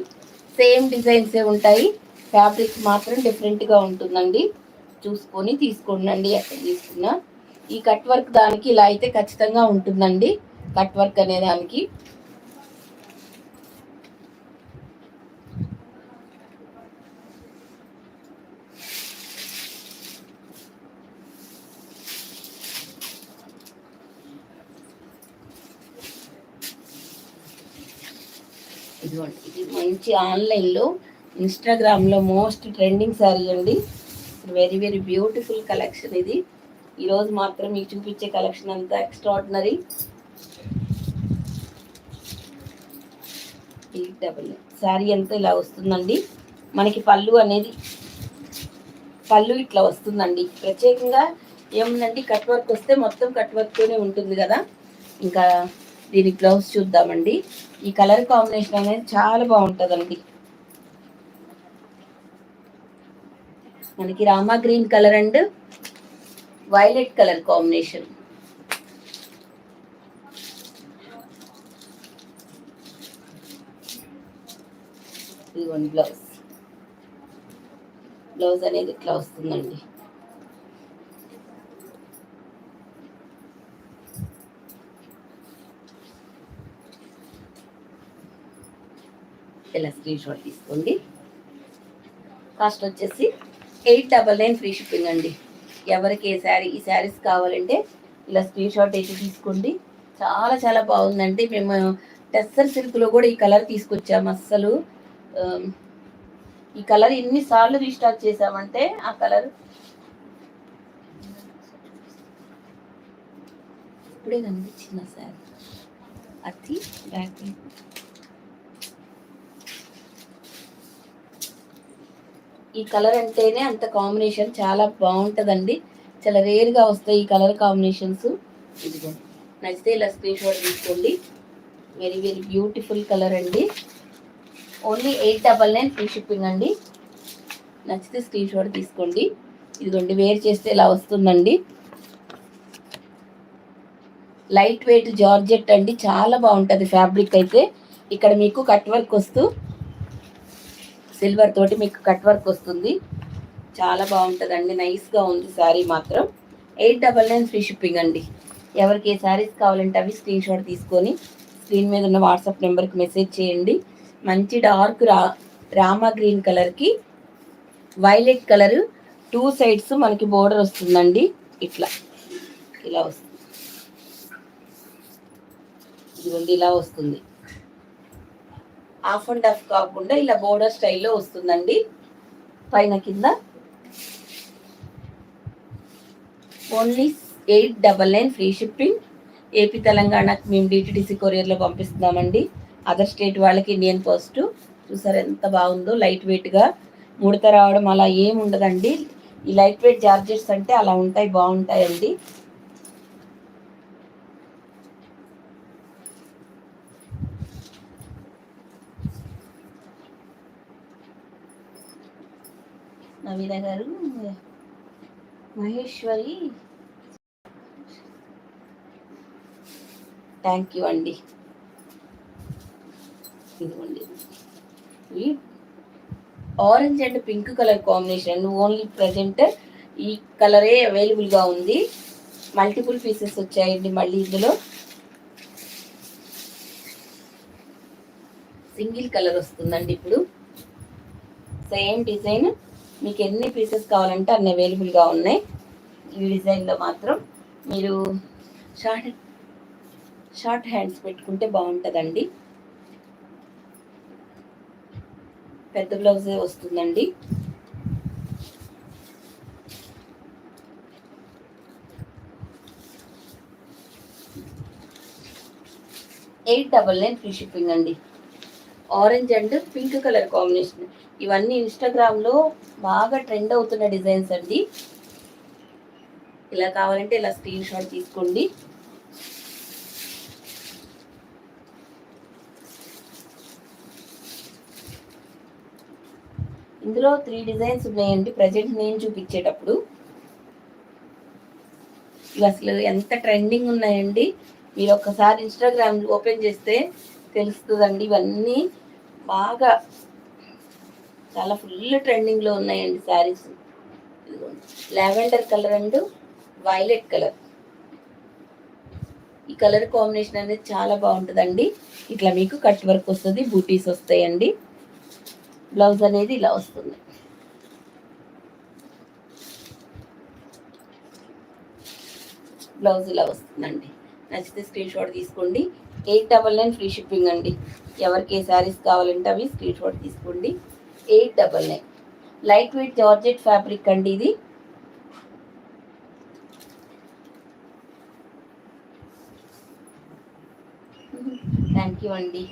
సేమ్ డిజైన్సే ఉంటాయి, ఫ్యాబ్రిక్ మాత్రం డిఫరెంట్గా ఉంటుందండి. చూసుకొని తీసుకోండి ఎక్కడ తీసుకున్నా. ఈ కట్ వర్క్ దానికి ఇలా అయితే ఖచ్చితంగా ఉంటుందండి, కట్ వర్క్ అనే దానికి. ఇది మంచి ఆన్లైన్లో ఇన్స్టాగ్రామ్లో మోస్ట్ ట్రెండింగ్ శారీ అండి. వెరీ వెరీ బ్యూటిఫుల్ కలెక్షన్ ఇది. ఈరోజు మాత్రం మీకు చూపించే కలెక్షన్ అంతా ఎక్స్ట్రాడినరీ. 800 శారీ అంతా ఇలా వస్తుందండి. మనకి పళ్ళు ఇట్లా వస్తుందండి. ప్రత్యేకంగా ఏముందండి, కట్ వర్క్ వస్తే మొత్తం కట్ వర్క్తోనే ఉంటుంది కదా. ఇంకా దీని బ్లౌజ్ చూద్దామండి. ఈ కలర్ కాంబినేషన్ అనేది చాలా బాగుంటుందండి. మనకి Rama green colour and violet colour combination. ఇదిగోండి బ్లౌజ్ అనేది ఇట్లా వస్తుందండి. ఇలా స్క్రీన్ షాట్ తీసుకోండి. కాస్ట్ వచ్చేసి 899 ఫ్రీ షిప్పింగ్ అండి. ఎవరికి ఈ శారీస్ కావాలంటే ఇలా స్క్రీన్ షాట్ అయితే తీసుకోండి. చాలా చాలా బాగుందండి. మేము టెస్సర్ సిల్క్లో కూడా ఈ కలర్ తీసుకొచ్చాము. అస్సలు ఈ కలర్ ఎన్నిసార్లు రీస్టాక్ చేసామంటే ఆ కలర్ ఇప్పుడే కనిపించింది సార్. అది బ్యాక్ ఈ కలర్ అంటేనే అంత కాంబినేషన్ చాలా బాగుంటుందండి. చాలా రేర్గా వస్తాయి ఈ కలర్ కాంబినేషన్స్. ఇదిగో నచ్చితే ఇలా స్క్రీన్ షాట్ తీసుకోండి. వెరీ వెరీ బ్యూటిఫుల్ కలర్ అండి. ఓన్లీ 899 ఫ్రీ షిప్పింగ్ అండి. నచ్చితే స్క్రీన్ షాట్ తీసుకోండి. ఇదిగోండి వేర్ చేస్తే ఇలా వస్తుందండి. లైట్ వెయిట్ జార్జెట్ అండి, చాలా బాగుంటుంది ఫ్యాబ్రిక్ అయితే. ఇక్కడ మీకు కట్ వర్క్ వస్తూ సిల్వర్ తోటి మీకు కట్ వర్క్ వస్తుంది. చాలా బాగుంటుందండి, నైస్గా ఉంది శారీ మాత్రం. 899 ఫ్రీ షిప్పింగ్ అండి. ఎవరికి ఏ శారీస్ కావాలంటే అవి స్క్రీన్ షాట్ తీసుకొని స్క్రీన్ మీద ఉన్న వాట్సాప్ నెంబర్కి మెసేజ్ చేయండి. మంచి డార్క్ రామా గ్రీన్ కలర్కి వైలెట్ కలర్ 2 సైడ్స్ మనకి బోర్డర్ వస్తుందండి. ఇలా వస్తుంది. ఇదిగోండి ఇలా వస్తుంది. హాఫ్ అండ్ హాఫ్ కాకుండా ఇలా బోర్డర్ స్టైల్లో వస్తుందండి. పైన కింద ఓన్లీ 899 ఫ్రీ షిప్పింగ్. ఏపీ తెలంగాణకి మేము డిటిడిసి కొరియర్లో పంపిస్తున్నామండి. అదర్ స్టేట్ వాళ్ళకి ఇండియన్ పోస్ట్. చూసారు ఎంత బాగుందో, లైట్ వెయిట్గా ముడత రావడం అలా ఏమి ఉండదండి. ఈ లైట్ వెయిట్ జార్జెట్స్ అంటే అలా ఉంటాయి, బాగుంటాయండి. నవీన గారు, మహేశ్వరి, థ్యాంక్ యూ అండి. ఇదిగోండి orange and pink colour combination. Only present ఈ కలరే అవైలబుల్గా ఉంది. మల్టిపుల్ పీసెస్ వచ్చాయండి. మళ్ళీ ఇందులో సింగిల్ కలర్ వస్తుందండి. ఇప్పుడు సేమ్ డిజైన్, మీకు ఎన్ని పీసెస్ కావాలంటే అన్ని అవైలబుల్గా ఉన్నాయి. ఈ డిజైన్లో మాత్రం మీరు షార్ట్ హ్యాండ్స్ పెట్టుకుంటే బాగుంటుందండి. పెద్ద బ్లౌజే వస్తుందండి. $899 ఫ్రీ షిప్పింగ్ అండి. Orange and pink colour combination. ఇవన్నీ ఇన్స్టాగ్రామ్లో బాగా ట్రెండ్ అవుతున్న డిజైన్స్ అండి. ఇలా కావాలంటే ఇలా స్క్రీన్ షాట్ తీసుకోండి. ఇందులో 3 డిజైన్స్ ఉన్నాయండి ప్రజెంట్ నేను చూపించేటప్పుడు. ఇవి అసలు ఎంత ట్రెండింగ్ ఉన్నాయండి. మీరు ఒక్కసారి ఇన్స్టాగ్రామ్ ఓపెన్ చేస్తే తెలుస్తుందండి. ఇవన్నీ బాగా చాలా ఫుల్ ట్రెండింగ్లో ఉన్నాయండి saris. Lavender colour and violet colour. ఈ కలర్ కాంబినేషన్ అనేది చాలా బాగుంటుందండి. ఇట్లా మీకు కట్ వర్క్ వస్తుంది, బూటీస్ వస్తాయండి. బ్లౌజ్ అనేది ఇలా వస్తుంది. బ్లౌజ్ ఇలా వస్తుందండి. నచ్చితే స్క్రీన్ షాట్ తీసుకోండి. 899 ఫ్రీ షిప్పింగ్ అండి. ఎవరికి ఏ శారీస్ కావాలంటే అవి స్క్రీన్ షాట్ తీసుకోండి. 899. లైట్ వెయిట్ జార్జెట్ ఫ్యాబ్రిక్ అండి ఇది. థ్యాంక్ యూ అండి.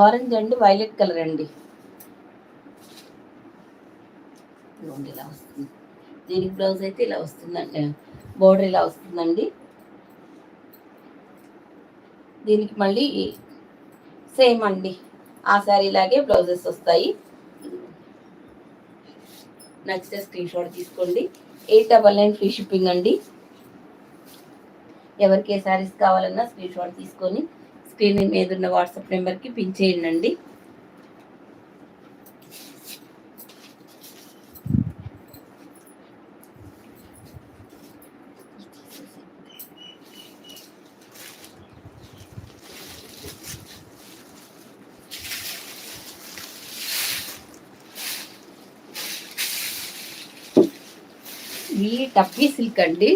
ఆరెంజ్ అండ్ వైలెట్ కలర్ అండి. ఇలా వస్తుంది. దీనికి బ్లౌజ్ అయితే ఇలా వస్తుందండి, బోర్డర్ ఇలా వస్తుందండి. దీనికి మళ్ళీ సేమ్ అండి, ఆ శారీ లాగే బ్లౌజెస్ వస్తాయి. నచ్చితే స్క్రీన్ షాట్ తీసుకోండి. 899 ఫ్రీ షిప్పింగ్ అండి. ఎవరికి ఏ శారీస్ కావాలన్నా స్క్రీన్ షాట్ తీసుకొని స్క్రీన్ మీద ఉన్న వాట్సాప్ నెంబర్కి పిన్ చేయండి. ఇవి టబ్బీ సిల్క్ అండి.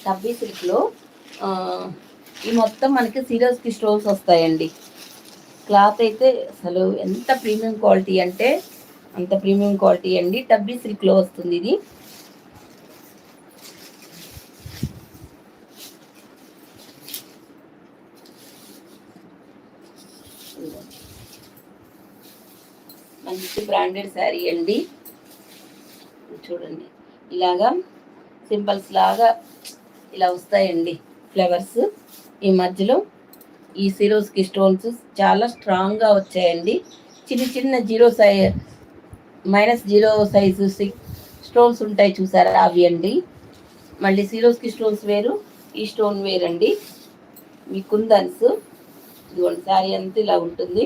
టబ్బీ సిల్క్లో ఈ మొత్తం మనకి సీరోస్కి స్టోన్స్ వస్తాయండి. క్లాత్ అయితే అసలు ఎంత ప్రీమియం క్వాలిటీ అంటే అంత ప్రీమియం క్వాలిటీ అండి. టబ్బీ సిల్క్లో వస్తుంది ఇది. మంచి బ్రాండెడ్ శారీ అండి. చూడండి, ఇలాగా సింపుల్స్ లాగా ఇలా వస్తాయండి ఫ్లవర్స్. ఈ మధ్యలో ఈ సిరోస్కి స్టోన్స్ చాలా స్ట్రాంగ్గా వచ్చాయండి. చిన్న చిన్న -0 స్టోన్స్ ఉంటాయి చూసారా, అవి అండి. మళ్ళీ సిరోస్కి స్టోన్స్ వేరు, ఈ స్టోన్ వేరండి. మీ కుందన్స్ ఇదిగోండి, శారీ అంతా ఇలా ఉంటుంది.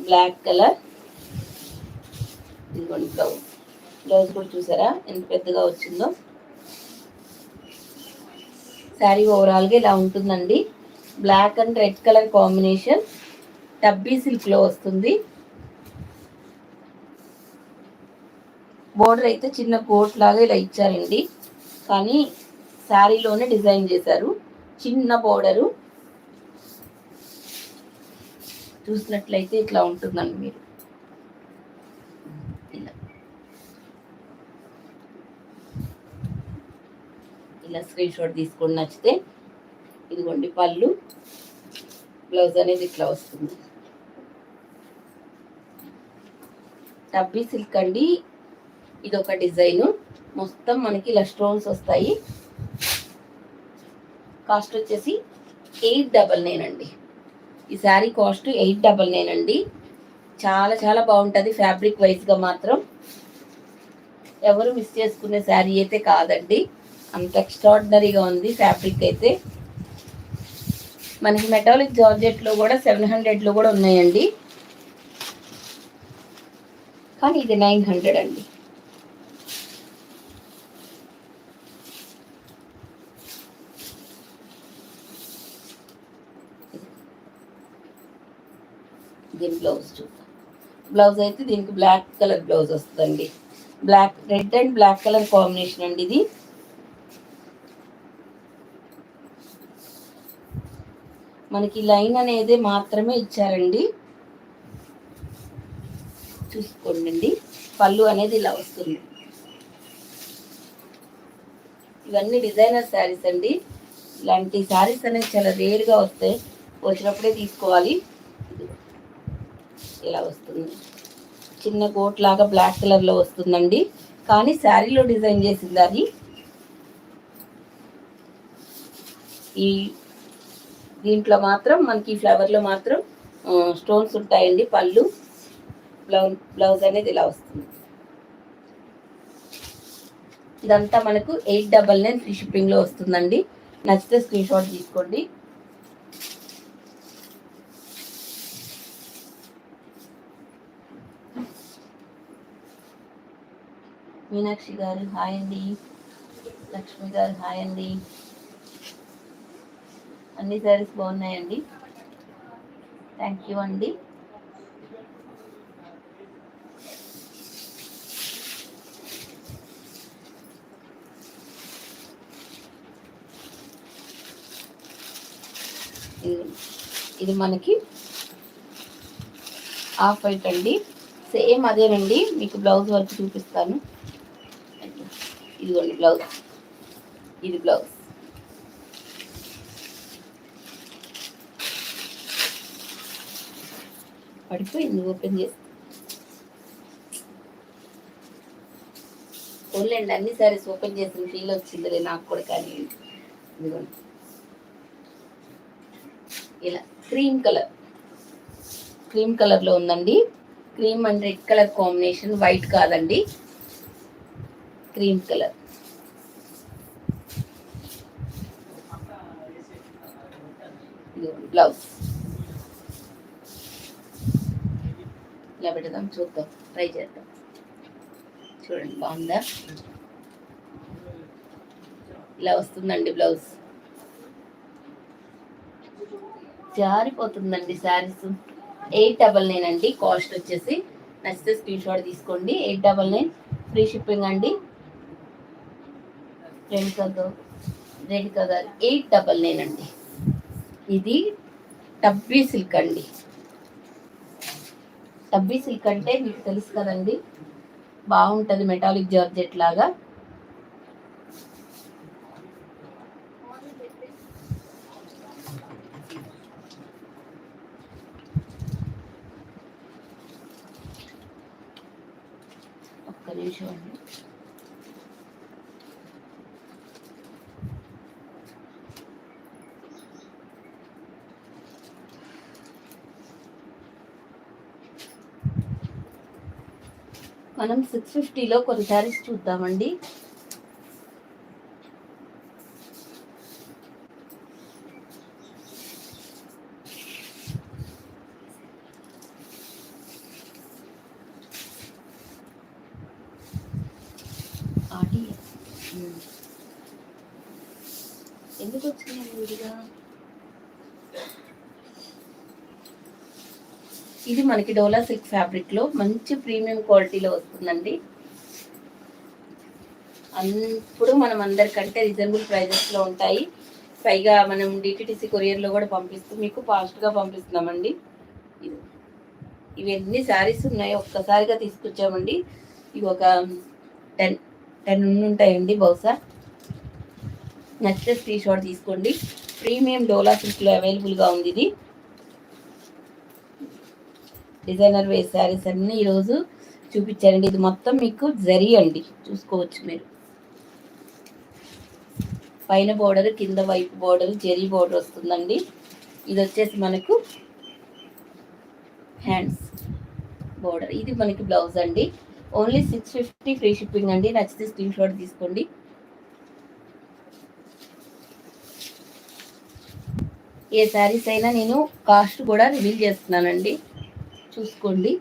Black colour. ఇదిగోండి బ్లౌజ్ కూడా చూసారా ఎంత పెద్దగా వచ్చిందో. శారీ ఓవరాల్గా ఇలా ఉంటుందండి. Black and red colour combination, టబ్బీ సిల్క్లో వస్తుంది. బోర్డర్ అయితే చిన్న కోట్ లాగా ఇలా ఇచ్చారండి, కానీ శారీలోనే డిజైన్ చేశారు. చిన్న బోర్డరు చూసినట్లయితే ఇట్లా ఉంటుందండి. మీరు ఇలా స్క్రీన్ షాట్ తీసుకొని నచ్చితే ఇదిగోండి పళ్ళు, బ్లౌజ్ అనేది ఇట్లా వస్తుంది. టబ్బీ సిల్క్ అండి, ఇదొక డిజైను. మొత్తం మనకి ఇలా స్టోన్స్ వస్తాయి. కాస్ట్ వచ్చేసి 899 అండి. ఈ శారీ కాస్ట్ 899 అండి. చాలా చాలా బాగుంటుంది ఫ్యాబ్రిక్ వైజ్గా మాత్రం. ఎవరు మిస్ చేసుకునే శారీ అయితే కాదండి, అంత ఎక్స్ట్రాడినరీగా ఉంది ఫ్యాబ్రిక్ అయితే. మనకి మెటాలిక్ జార్జెట్లో కూడా 700లో కూడా ఉన్నాయండి, కానీ ఇది 900 అండి. దీని బ్లౌజ్ చూద్దాం. బ్లౌజ్ అయితే దీనికి బ్లాక్ కలర్ బ్లౌజ్ వస్తుందండి. Red and black colour combination అండి ఇది. మనకి లైన్ అనేది మాత్రమే ఇచ్చారండి, చూసుకోండి. పళ్ళు అనేది ఇలా వస్తుంది. ఇవన్నీ డిజైనర్ శారీస్ అండి. ఇలాంటి శారీస్ అనేది చాలా రేర్గా వస్తాయి, వచ్చినప్పుడే తీసుకోవాలి. ఇలా వస్తుంది, చిన్న కోట్ లాగా బ్లాక్ కలర్లో వస్తుందండి, కానీ శారీలో డిజైన్ చేసింది అది. ఈ దీంట్లో మాత్రం మనకి ఫ్లవర్లో మాత్రం స్టోన్స్ ఉంటాయండి. పళ్ళు, బ్లౌజ్ అనేది ఇలా వస్తుంది. ఇదంతా మనకు 899 ఫ్రీ షిప్పింగ్లో వస్తుందండి. నచ్చితే స్క్రీన్ షాట్ తీసుకోండి. మీనాక్షి గారు హాయ్ అండి, లక్ష్మి గారు హాయ్ అండి. అన్ని శారీస్ బాగున్నాయండి, థ్యాంక్ యూ అండి. ఇది మనకి ఆఫ్ వైట్ అండి, సేమ్ అదేనండి. మీకు బ్లౌజ్ వర్క్ చూపిస్తాను. ఇదిగోండి బ్లౌజ్, ఇది బ్లౌజ్. పడిపోయింది ఓపెన్ చేసి. ఓన్లేండి అన్ని సారీస్ ఓపెన్ చేసిన ఫీల్ వచ్చిందిలే నాకు కూడా, కానీ ఇదిగోండి ఇలా క్రీమ్ కలర్లో ఉందండి. Cream and red colour combination, white కాదండి, క్రీమ్ కలర్. బ్లౌజ్ ఇలా పెడదాం, చూద్దాం, ట్రై చేద్దాం. చూడండి బాగుందా, ఇలా వస్తుందండి బ్లౌజ్. జారిపోతుందండి శారీస్. 899 అండి కాస్ట్ వచ్చేసి. నచ్చితే స్క్రీన్ షాట్ తీసుకోండి. 899 ఫ్రీ షిప్పింగ్ అండి. రెడ్ కలర్ 899 అండి. ఇది టబ్బీ సిల్క్ అండి. టబ్బీ సిల్క్ అంటే మీకు తెలుసు కదండి, బాగుంటుంది, మెటాలిక్ జార్జెట్ లాగా. ఒక్క నిమిషం అండి. మనం 650లో కొన్ని శారీస్ చూద్దామండి. ఎందుకు వచ్చింది విడిగా? ఇది మనకి డోలా సిల్క్ ఫ్యాబ్రిక్ లో మంచి ప్రీమియం క్వాలిటీలో వస్తుందండి. ఇప్పుడు మనం అందరికంటే రీజనబుల్ ప్రైజెస్ లో ఉంటాయి. పైగా మనం డిటిటిసి కొరియర్ లో కూడా పంపిస్తూ మీకు ఫాస్ట్ గా పంపిస్తున్నామండి. ఇవి ఎన్ని శారీస్ ఉన్నాయో ఒక్కసారిగా తీసుకొచ్చామండి. ఇవి ఒక 10 ఉంటాయండి బహుశా. నచ్చితే స్క్రీన్ షాట్ తీసుకోండి. ప్రీమియం డోలా సిల్క్లో అవైలబుల్గా ఉంది. ఇది డిజైనర్ వేర్ శారీస్ అన్నీ ఈరోజు చూపించారండి. ఇది మొత్తం మీకు జరీ అండి, చూసుకోవచ్చు మీరు. పైన బోర్డర్, కింద వైపు బోర్డర్, జరీ బోర్డర్ వస్తుందండి. ఇది వచ్చేసి మనకు హ్యాండ్స్ బోర్డర్. ఇది మనకి బ్లౌజ్ అండి. ఓన్లీ 650 ఫ్రీ షిప్పింగ్ అండి. నచ్చితే స్క్రీన్ షాట్ తీసుకోండి. ఏ శారీస్ అయినా నేను కాస్ట్ కూడా రివీల్ చేస్తున్నానండి, చూసుకోండి.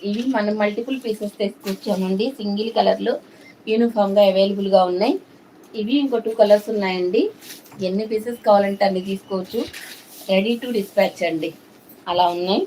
ఇవి మనం మల్టిపుల్ పీసెస్ తీసుకొచ్చామండి. సింగిల్ కలర్లో యూనిఫామ్గా అవైలబుల్గా ఉన్నాయి. ఇవి ఇంకో 2 కలర్స్ ఉన్నాయండి. ఎన్ని పీసెస్ కావాలంటే అన్ని తీసుకోవచ్చు. రెడీ టు డిస్పాచ్ అండి, అలా ఉన్నాయి.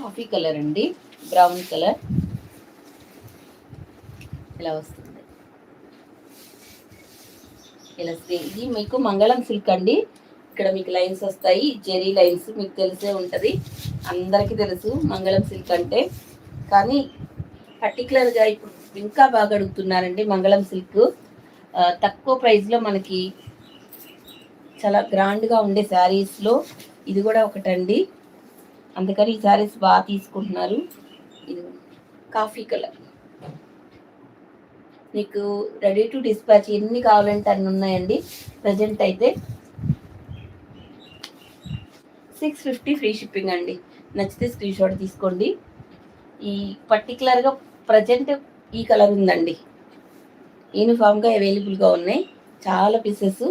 కాఫీ కలర్ అండి, బ్రౌన్ కలర్ ఇలా వస్తుంది. ఇలా ఇది మీకు మంగళం సిల్క్ అండి. ఇక్కడ మీకు లైన్స్ వస్తాయి, జెరీ లైన్స్ మీకు తెలిసే ఉంటుంది, అందరికీ తెలుసు మంగళం సిల్క్ అంటే. కానీ పర్టికులర్గా ఇప్పుడు ఇంకా బాగా అడుగుతున్నారండి మంగళం సిల్క్. తక్కువ ప్రైస్లో మనకి చాలా గ్రాండ్గా ఉండే శారీస్లో ఇది కూడా ఒకటండి. అందుకని ఈ శారీస్ బాగా తీసుకుంటున్నారు. ఇది కాఫీ కలర్, మీకు రెడీ టు డిస్పాచ్ ఎన్ని కావాలంటే అన్ని ఉన్నాయండి. ప్రజెంట్ అయితే 650 ఫ్రీ షిప్పింగ్ అండి. నచ్చితే స్క్రీన్ షాట్ తీసుకోండి. ఈ పర్టికులర్గా ప్రజెంట్ ఈ కలర్ ఉందండి, యూనిఫామ్గా అవైలబుల్గా ఉన్నాయి. చాలా పీసెస్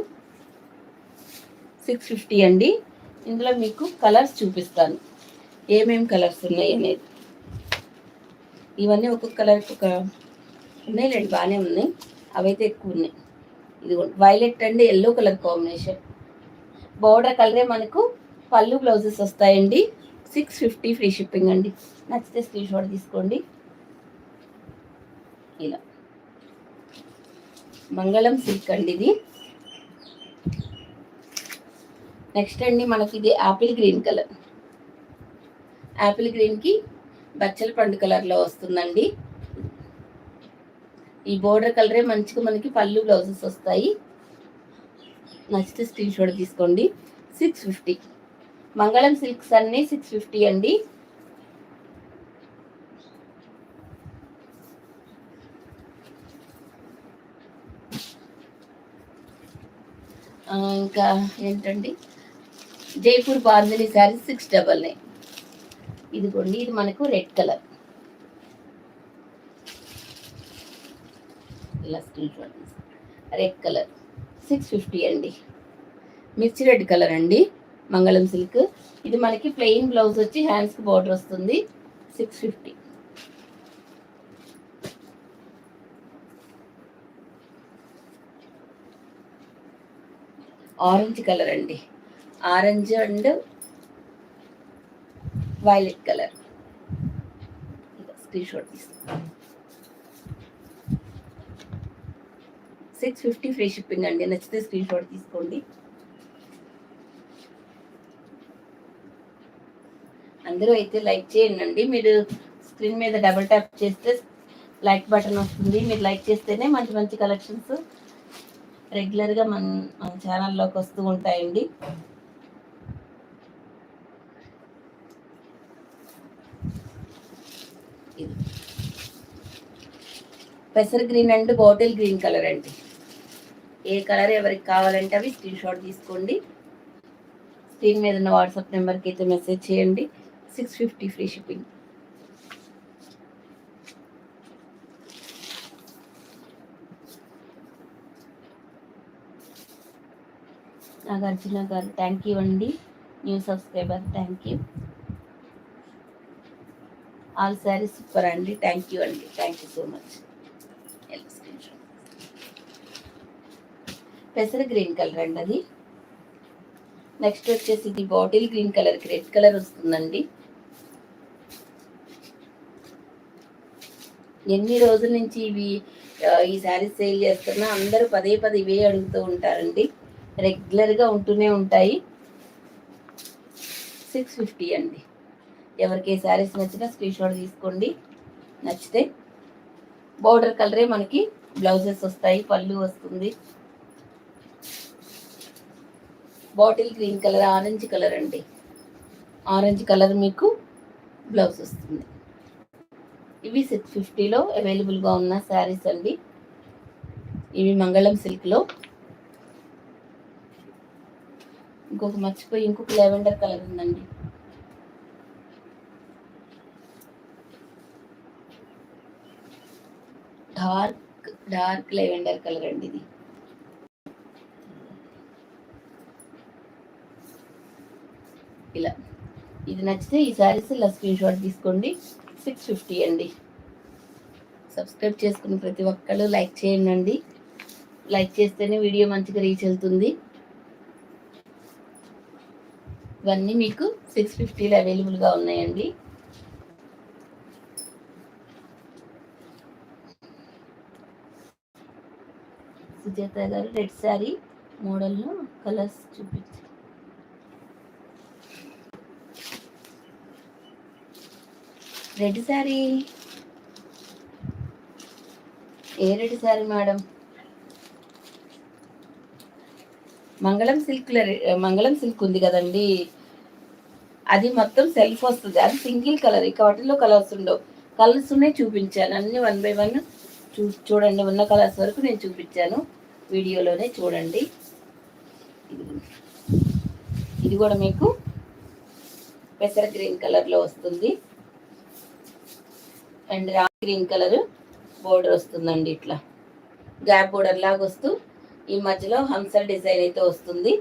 650 అండి. ఇందులో మీకు కలర్స్ చూపిస్తాను, ఏమేమి కలర్స్ ఉన్నాయి అనేది. ఇవన్నీ ఒక్కొక్క కలర్ ఒక ఉన్నాయిలేండి, బాగానే ఉన్నాయి. అవైతే ఎక్కువ ఉన్నాయి. ఇది violet and yellow colour combination. Border కలరే మనకు పళ్ళు బ్లౌజెస్ వస్తాయండి. 650 ఫ్రీ షిప్పింగ్ అండి. నచ్చితే స్క్రీన్ షాట్ తీసుకోండి. ఇలా మంగళం సిల్క్ అండి ఇది. నెక్స్ట్ అండి మనకి ఇది యాపిల్ గ్రీన్ కలర్. యాపిల్ గ్రీన్కి బచ్చల పండు కలర్లో వస్తుందండి. ఈ బోర్డర్ కలరే మంచిగా మనకి పళ్ళు బ్లౌజెస్ వస్తాయి. నచ్చితే స్క్రీన్ షాట్ తీసుకోండి. 650 మంగళం సిల్క్స్ అన్నీ 650 అండి. ఇంకా ఏంటండి, జైపూర్ బాంధని శారీ 699. ఇదిగోండి, ఇది మనకు రెడ్ కలర్. ఇలా స్క్రీన్ షాట్ రెడ్ కలర్ 650 అండి. మిర్చి రెడ్ కలర్ అండి, మంగళం సిల్క్. ఇది మనకి ప్లెయిన్ బ్లౌజ్ వచ్చి హ్యాండ్స్కి బార్డర్ వస్తుంది. 650. ఆరెంజ్ కలర్ అండి, orange and violet colour screen shot తీసుకోండి. 650 ఫ్రీ షిప్పింగ్ అండి. నచ్చితే స్క్రీన్ షాట్ తీసుకోండి. అందరూ అయితే లైక్ చేయండి. మీరు స్క్రీన్ మీద డబుల్ ట్యాప్ చేస్తే లైక్ బటన్ వస్తుంది. మీరు లైక్ చేస్తేనే మంచి మంచి కలెక్షన్స్ రెగ్యులర్గా మన ఛానల్లోకి వస్తూ ఉంటాయండి. ఇది పెసర్ green and bottle green colour అండి. ఏ కలర్ ఎవరికి కావాలంటే అవి స్క్రీన్ షాట్ తీసుకోండి. స్క్రీన్ మీద ఉన్న వాట్సాప్ నెంబర్కి అయితే మెసేజ్ చేయండి. 650 free shipping. Nagarjuna garu thank you అండి. New subscriber thank you. All saris super అండి. థ్యాంక్ యూ అండి. Thank you so much. పెసర గ్రీన్ కలర్ అండి అది. నెక్స్ట్ వచ్చేసి ఇది బాటిల్ గ్రీన్ కలర్కి రెడ్ కలర్ వస్తుందండి. ఎన్ని రోజుల నుంచి ఈ శారీస్ సేల్ చేస్తున్నా అందరూ పదే ఇవే అడుగుతూ ఉంటారండి. రెగ్యులర్గా ఉంటూనే ఉంటాయి. 650 అండి. ఎవరికి ఏ శారీస్ నచ్చినా స్క్రీన్ షాట్ తీసుకోండి. నచ్చితే బోర్డర్ కలరే మనకి బ్లౌజెస్ వస్తాయి, పళ్ళు వస్తుంది. Bottle green colour, orange colour అండి. ఆరెంజ్ కలర్ మీకు బ్లౌజ్ వస్తుంది. ఇవి 650లో అవైలబుల్గా ఉన్న శారీస్ అండి. ఇవి మంగళం సిల్క్లో. ఇంకొక లెవెండర్ కలర్ ఉందండి. డార్క్ లెవెండర్ కలర్ అండి ఇది. ఇలా ఇది నచ్చితే ఈ శారీస్ ఇలా స్క్రీన్ షాట్ తీసుకోండి. 650 అండి. సబ్స్క్రైబ్ చేసుకుని ప్రతి ఒక్కళ్ళు లైక్ చేయండి. లైక్ చేస్తేనే వీడియో మంచిగా రీచ్ వెళ్తుంది. ఇవన్నీ మీకు 650లో అవైలబుల్గా ఉన్నాయండి. సుజాత గారు రెడ్ శారీ మోడల్లో కలర్స్ చూపించారు. రెడ్ శారీ ఏ రెడ్ శారీ మేడం? మంగళం సిల్క్ ఉంది కదండి, అది మొత్తం సెల్ఫ్ వస్తుంది. అది సింగిల్ కలర్. ఇక వాటిలో కలర్స్ ఉండవు. కలర్స్ ఉన్నాయి చూపించాను అన్ని 1 by 1 చూడండి. ఉన్న కలర్స్ వరకు నేను చూపించాను వీడియోలోనే చూడండి. ఇది కూడా మీకు పెసర గ్రీన్ కలర్లో వస్తుంది. అండ్ రా గ్రీన్ కలర్ బోర్డర్ వస్తుందండి. ఇట్లా గ్యాప్ బోర్డర్ లాగా వస్తూ ఈ మధ్యలో హంస డిజైన్ అయితే వస్తుంది.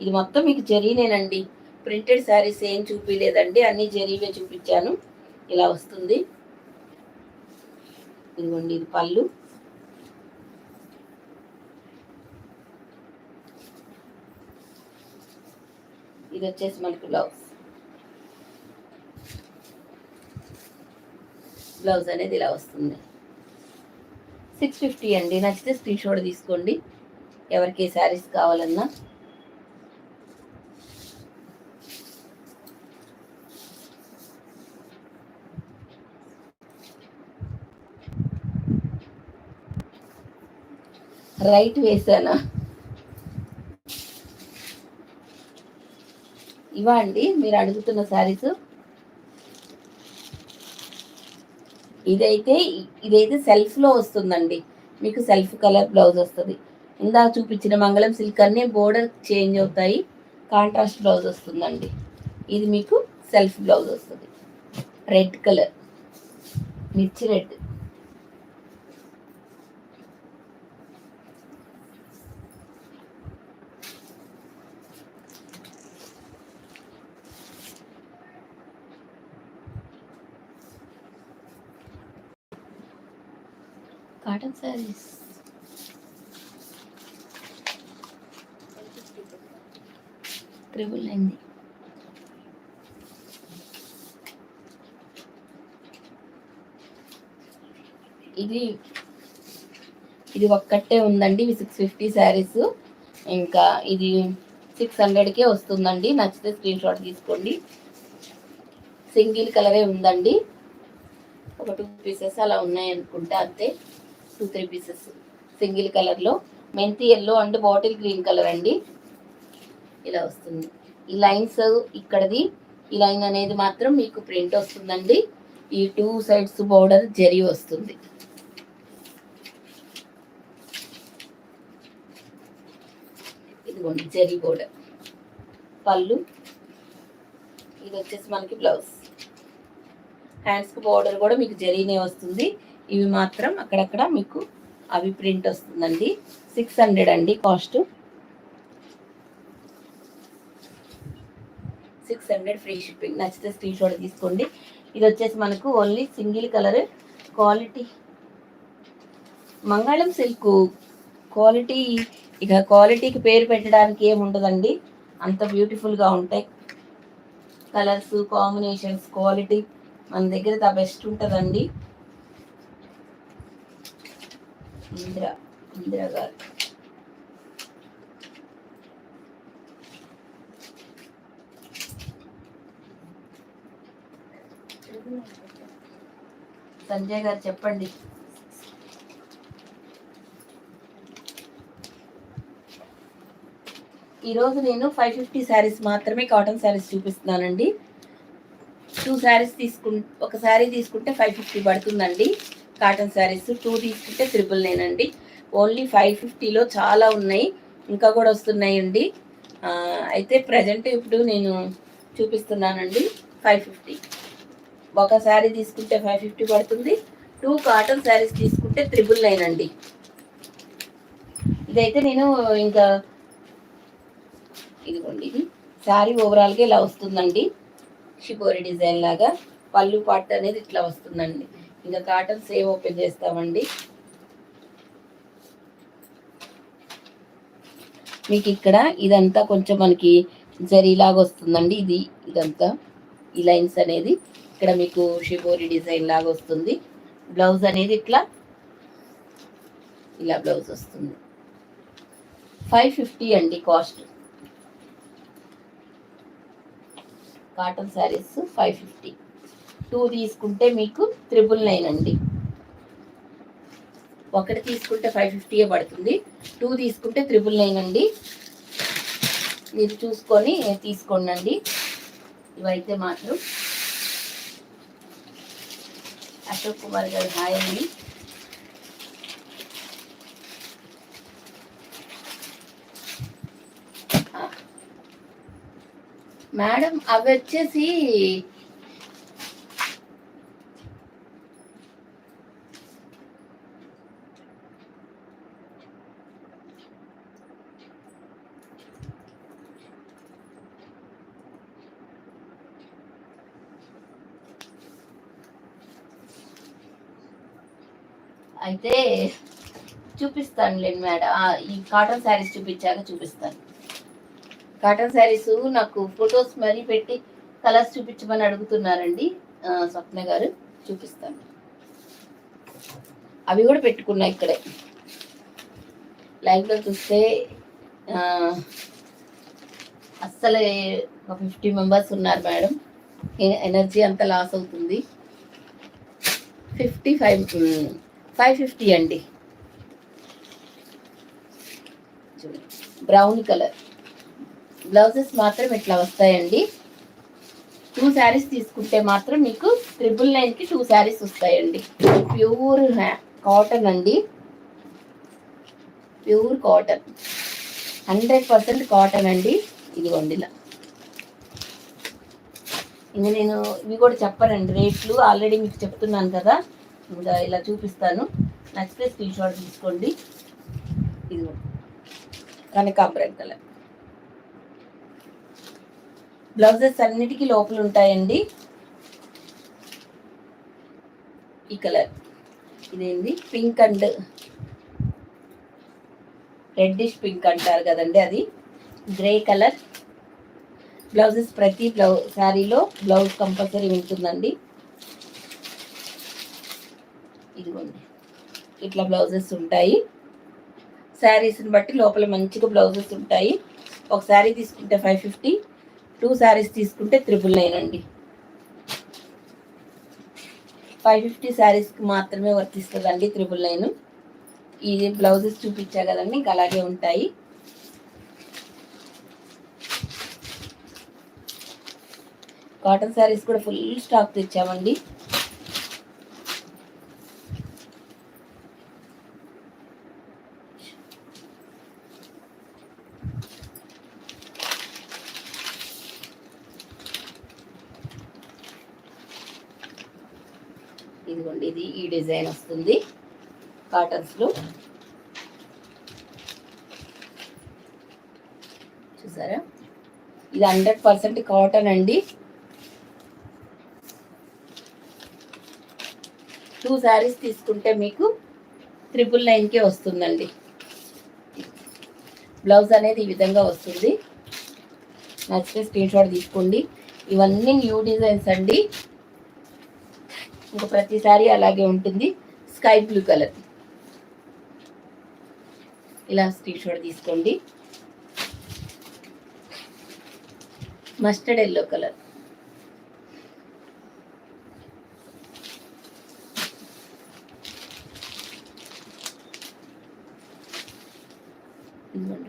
ఇది మొత్తం మీకు జరీనేనండి. ప్రింటెడ్ శారీస్ ఏం చూపించలేదండి, అన్ని జరీవే చూపించాను. ఇలా వస్తుంది. ఇదిగోండి ఇది పళ్ళు. ఇది వచ్చేసి మనకి బ్లౌజ్ అనేది ఇలా వస్తుంది. 650 అండి. నచ్చితే స్క్రీన్ షాట్ తీసుకోండి. ఎవరికి శారీస్ కావాలన్నా. రైట్ వేసానా? ఇవా అండి మీరు అడుగుతున్న శారీస్? ఇదైతే సెల్ఫ్లో వస్తుందండి. మీకు సెల్ఫ్ కలర్ బ్లౌజ్ వస్తుంది. ఇందాక చూపించిన మంగళం సిల్క్ అన్నీ బోర్డర్ చేంజ్ అవుతాయి. కాంట్రాస్ట్ బ్లౌజ్ వస్తుందండి. ఇది మీకు సెల్ఫ్ బ్లౌజ్ వస్తుంది. రెడ్ కలర్, మిర్చి రెడ్. కాటన్ శారీస్ ట్రిబుల్ అయింది. ఇది ఇది ఒక్కటే ఉందండి. ఇవి 650 శారీస్. ఇంకా ఇది 600కే వస్తుందండి. నచ్చితే స్క్రీన్ షాట్ తీసుకోండి. సింగిల్ కలరే ఉందండి. ఒక 2 పీసెస్ అలా ఉన్నాయి అనుకుంటా, అంతే. 2-3 పీసెస్ సింగిల్ కలర్లో. మెంతి yellow and bottle green colour అండి. ఇలా వస్తుంది. ఈ లైన్స్ ఇక్కడది, ఈ లైన్ అనేది మాత్రం మీకు ప్రింట్ వస్తుందండి. ఈ 2 సైడ్స్ బోర్డర్ జరీ వస్తుంది. ఇదిగోండి జరీ బోర్డర్. పళ్ళు. ఇది వచ్చేసి మనకి బ్లౌజ్. హ్యాండ్స్కి బోర్డర్ కూడా మీకు జరీనే వస్తుంది. ఇవి మాత్రం అక్కడక్కడ మీకు అవి ప్రింట్ వస్తుందండి. 600 అండి కాస్ట్. 600 free shipping. నచ్చితే స్క్రీన్ షాట్ తీసుకోండి. ఇది వచ్చేసి మనకు ఓన్లీ సింగిల్ కలర్. క్వాలిటీ మంగళం సిల్క్ క్వాలిటీ. ఇక క్వాలిటీకి పేరు పెట్టడానికి ఏముండదండి, అంత బ్యూటిఫుల్గా ఉంటాయి కలర్స్ కాంబినేషన్స్. క్వాలిటీ మన దగ్గర ద బెస్ట్ ఉంటుందండి. ఇందిరా గారు. సంజయ్ గారు చెప్పండి. ఈరోజు నేను 550 శారీస్ మాత్రమే కాటన్ శారీస్ చూపిస్తున్నానండి. 2 శారీస్ ఒక శారీ తీసుకుంటే 550 పడుతుందండి కాటన్ శారీస్. 2 తీసుకుంటే 999 అండి. ఓన్లీ 550లో చాలా ఉన్నాయి, ఇంకా కూడా వస్తున్నాయండి. అయితే ప్రజెంట్ ఇప్పుడు నేను చూపిస్తున్నానండి 550. ఒక శారీ తీసుకుంటే 550 పడుతుంది. 2 కాటన్ శారీస్ తీసుకుంటే 999 అండి. ఇదైతే నేను ఇంకా ఇదిగోండి, ఇది శారీ ఓవరాల్గా ఇలా వస్తుందండి. షిబోరి డిజైన్ లాగా. పళ్ళు పార్ట్ అనేది ఇట్లా వస్తుందండి. ఇంకా కాటన్ సేవ్ ఓపెన్ చేస్తామండి. మీకు ఇక్కడ ఇదంతా కొంచెం మనకి జరీలాగా వస్తుందండి. ఇదంతా ఈ లైన్స్ అనేది ఇక్కడ మీకు షిబోరి డిజైన్ లాగా వస్తుంది. బ్లౌజ్ అనేది ఇలా బ్లౌజ్ వస్తుంది. 550 అండి కాస్ట్. కాటన్ శారీస్ 550. 2 తీసుకుంటే మీకు 999 అండి. ఒకటి తీసుకుంటే 550 పడుతుంది. 2 తీసుకుంటే 999 అండి. మీరు చూసుకొని తీసుకోండి. ఇవైతే మాత్రం అశోక్ కుమార్ గారు హాయ్ అండి. మేడం అవి వచ్చేసి అయితే చూపిస్తానులేండి మేడం. ఈ కాటన్ శారీస్ చూపిస్తాను. కాటన్ శారీస్ నాకు ఫొటోస్ మరీ పెట్టి కలర్స్ చూపించమని అడుగుతున్నారండి స్వప్న గారు. చూపిస్తాను. అవి కూడా పెట్టుకున్నా ఇక్కడే లైవ్లో చూస్తే. అస్సలు ఒక 50 మెంబర్స్ ఉన్నారు మేడం. ఎనర్జీ అంతా లాస్ అవుతుంది. 550 అండి. Brown colour. బ్లౌజెస్ మాత్రం ఇట్లా వస్తాయండి. 2 శారీస్ తీసుకుంటే మాత్రం మీకు 999కి 2 శారీస్ వస్తాయండి. ప్యూర్ కాటన్ అండి. ప్యూర్ కాటన్, 100% కాటన్ అండి. ఇదిగోండి ఇలా. ఇంకా నేను ఇవి కూడా చెప్పానండి రేట్లు, ఆల్రెడీ మీకు చెప్తున్నాను కదా. ఇంకా ఇలా చూపిస్తాను. నచ్చితే స్క్రీన్ షాట్ తీసుకోండి. ఇదిగో కనకాంబరం కలర్. బ్లౌజెస్ అన్నిటికీ లోపల ఉంటాయండి. ఈ కలర్ ఇదేంది, పింక్ అండ్ రెడ్డిష్ పింక్ అంటారు కదండి, అది గ్రే కలర్. బ్లౌజెస్ ప్రతి శారీలో బ్లౌజ్ కంపల్సరీ ఉంటుందండి. ఇదిగోండి ఇట్లా బ్లౌజెస్ ఉంటాయి. శారీస్ని బట్టి లోపల మంచిగా బ్లౌజెస్ ఉంటాయి. ఒక శారీ తీసుకుంటే 550, 2 శారీస్ తీసుకుంటే 999 అండి. 550 శారీస్కి మాత్రమే వర్తిస్తుందండి 999. ఈ బ్లౌజెస్ చూపించా కదండి, ఇంకా అలాగే ఉంటాయి. కాటన్ శారీస్ కూడా ఫుల్ స్టాక్ తెచ్చామండి. ఇదిగోండి, ఇది ఈ డిజైన్ వస్తుంది కాటన్స్లో. చూసారా, ఇది 100% కాటన్ అండి. 2 శారీస్ తీసుకుంటే మీకు 999కే వస్తుందండి. బ్లౌజ్ అనేది ఈ విధంగా వస్తుంది. నచ్చితే స్క్రీన్ షాట్ తీసుకోండి. ఇవన్నీ న్యూ డిజైన్స్ అండి. ఇంకా ప్రతి శారీ అలాగే ఉంటుంది. స్కై బ్లూ కలర్, ఇలా స్క్రీన్ షాట్ తీసుకోండి. మస్టర్డ్ ఎల్లో కలర్,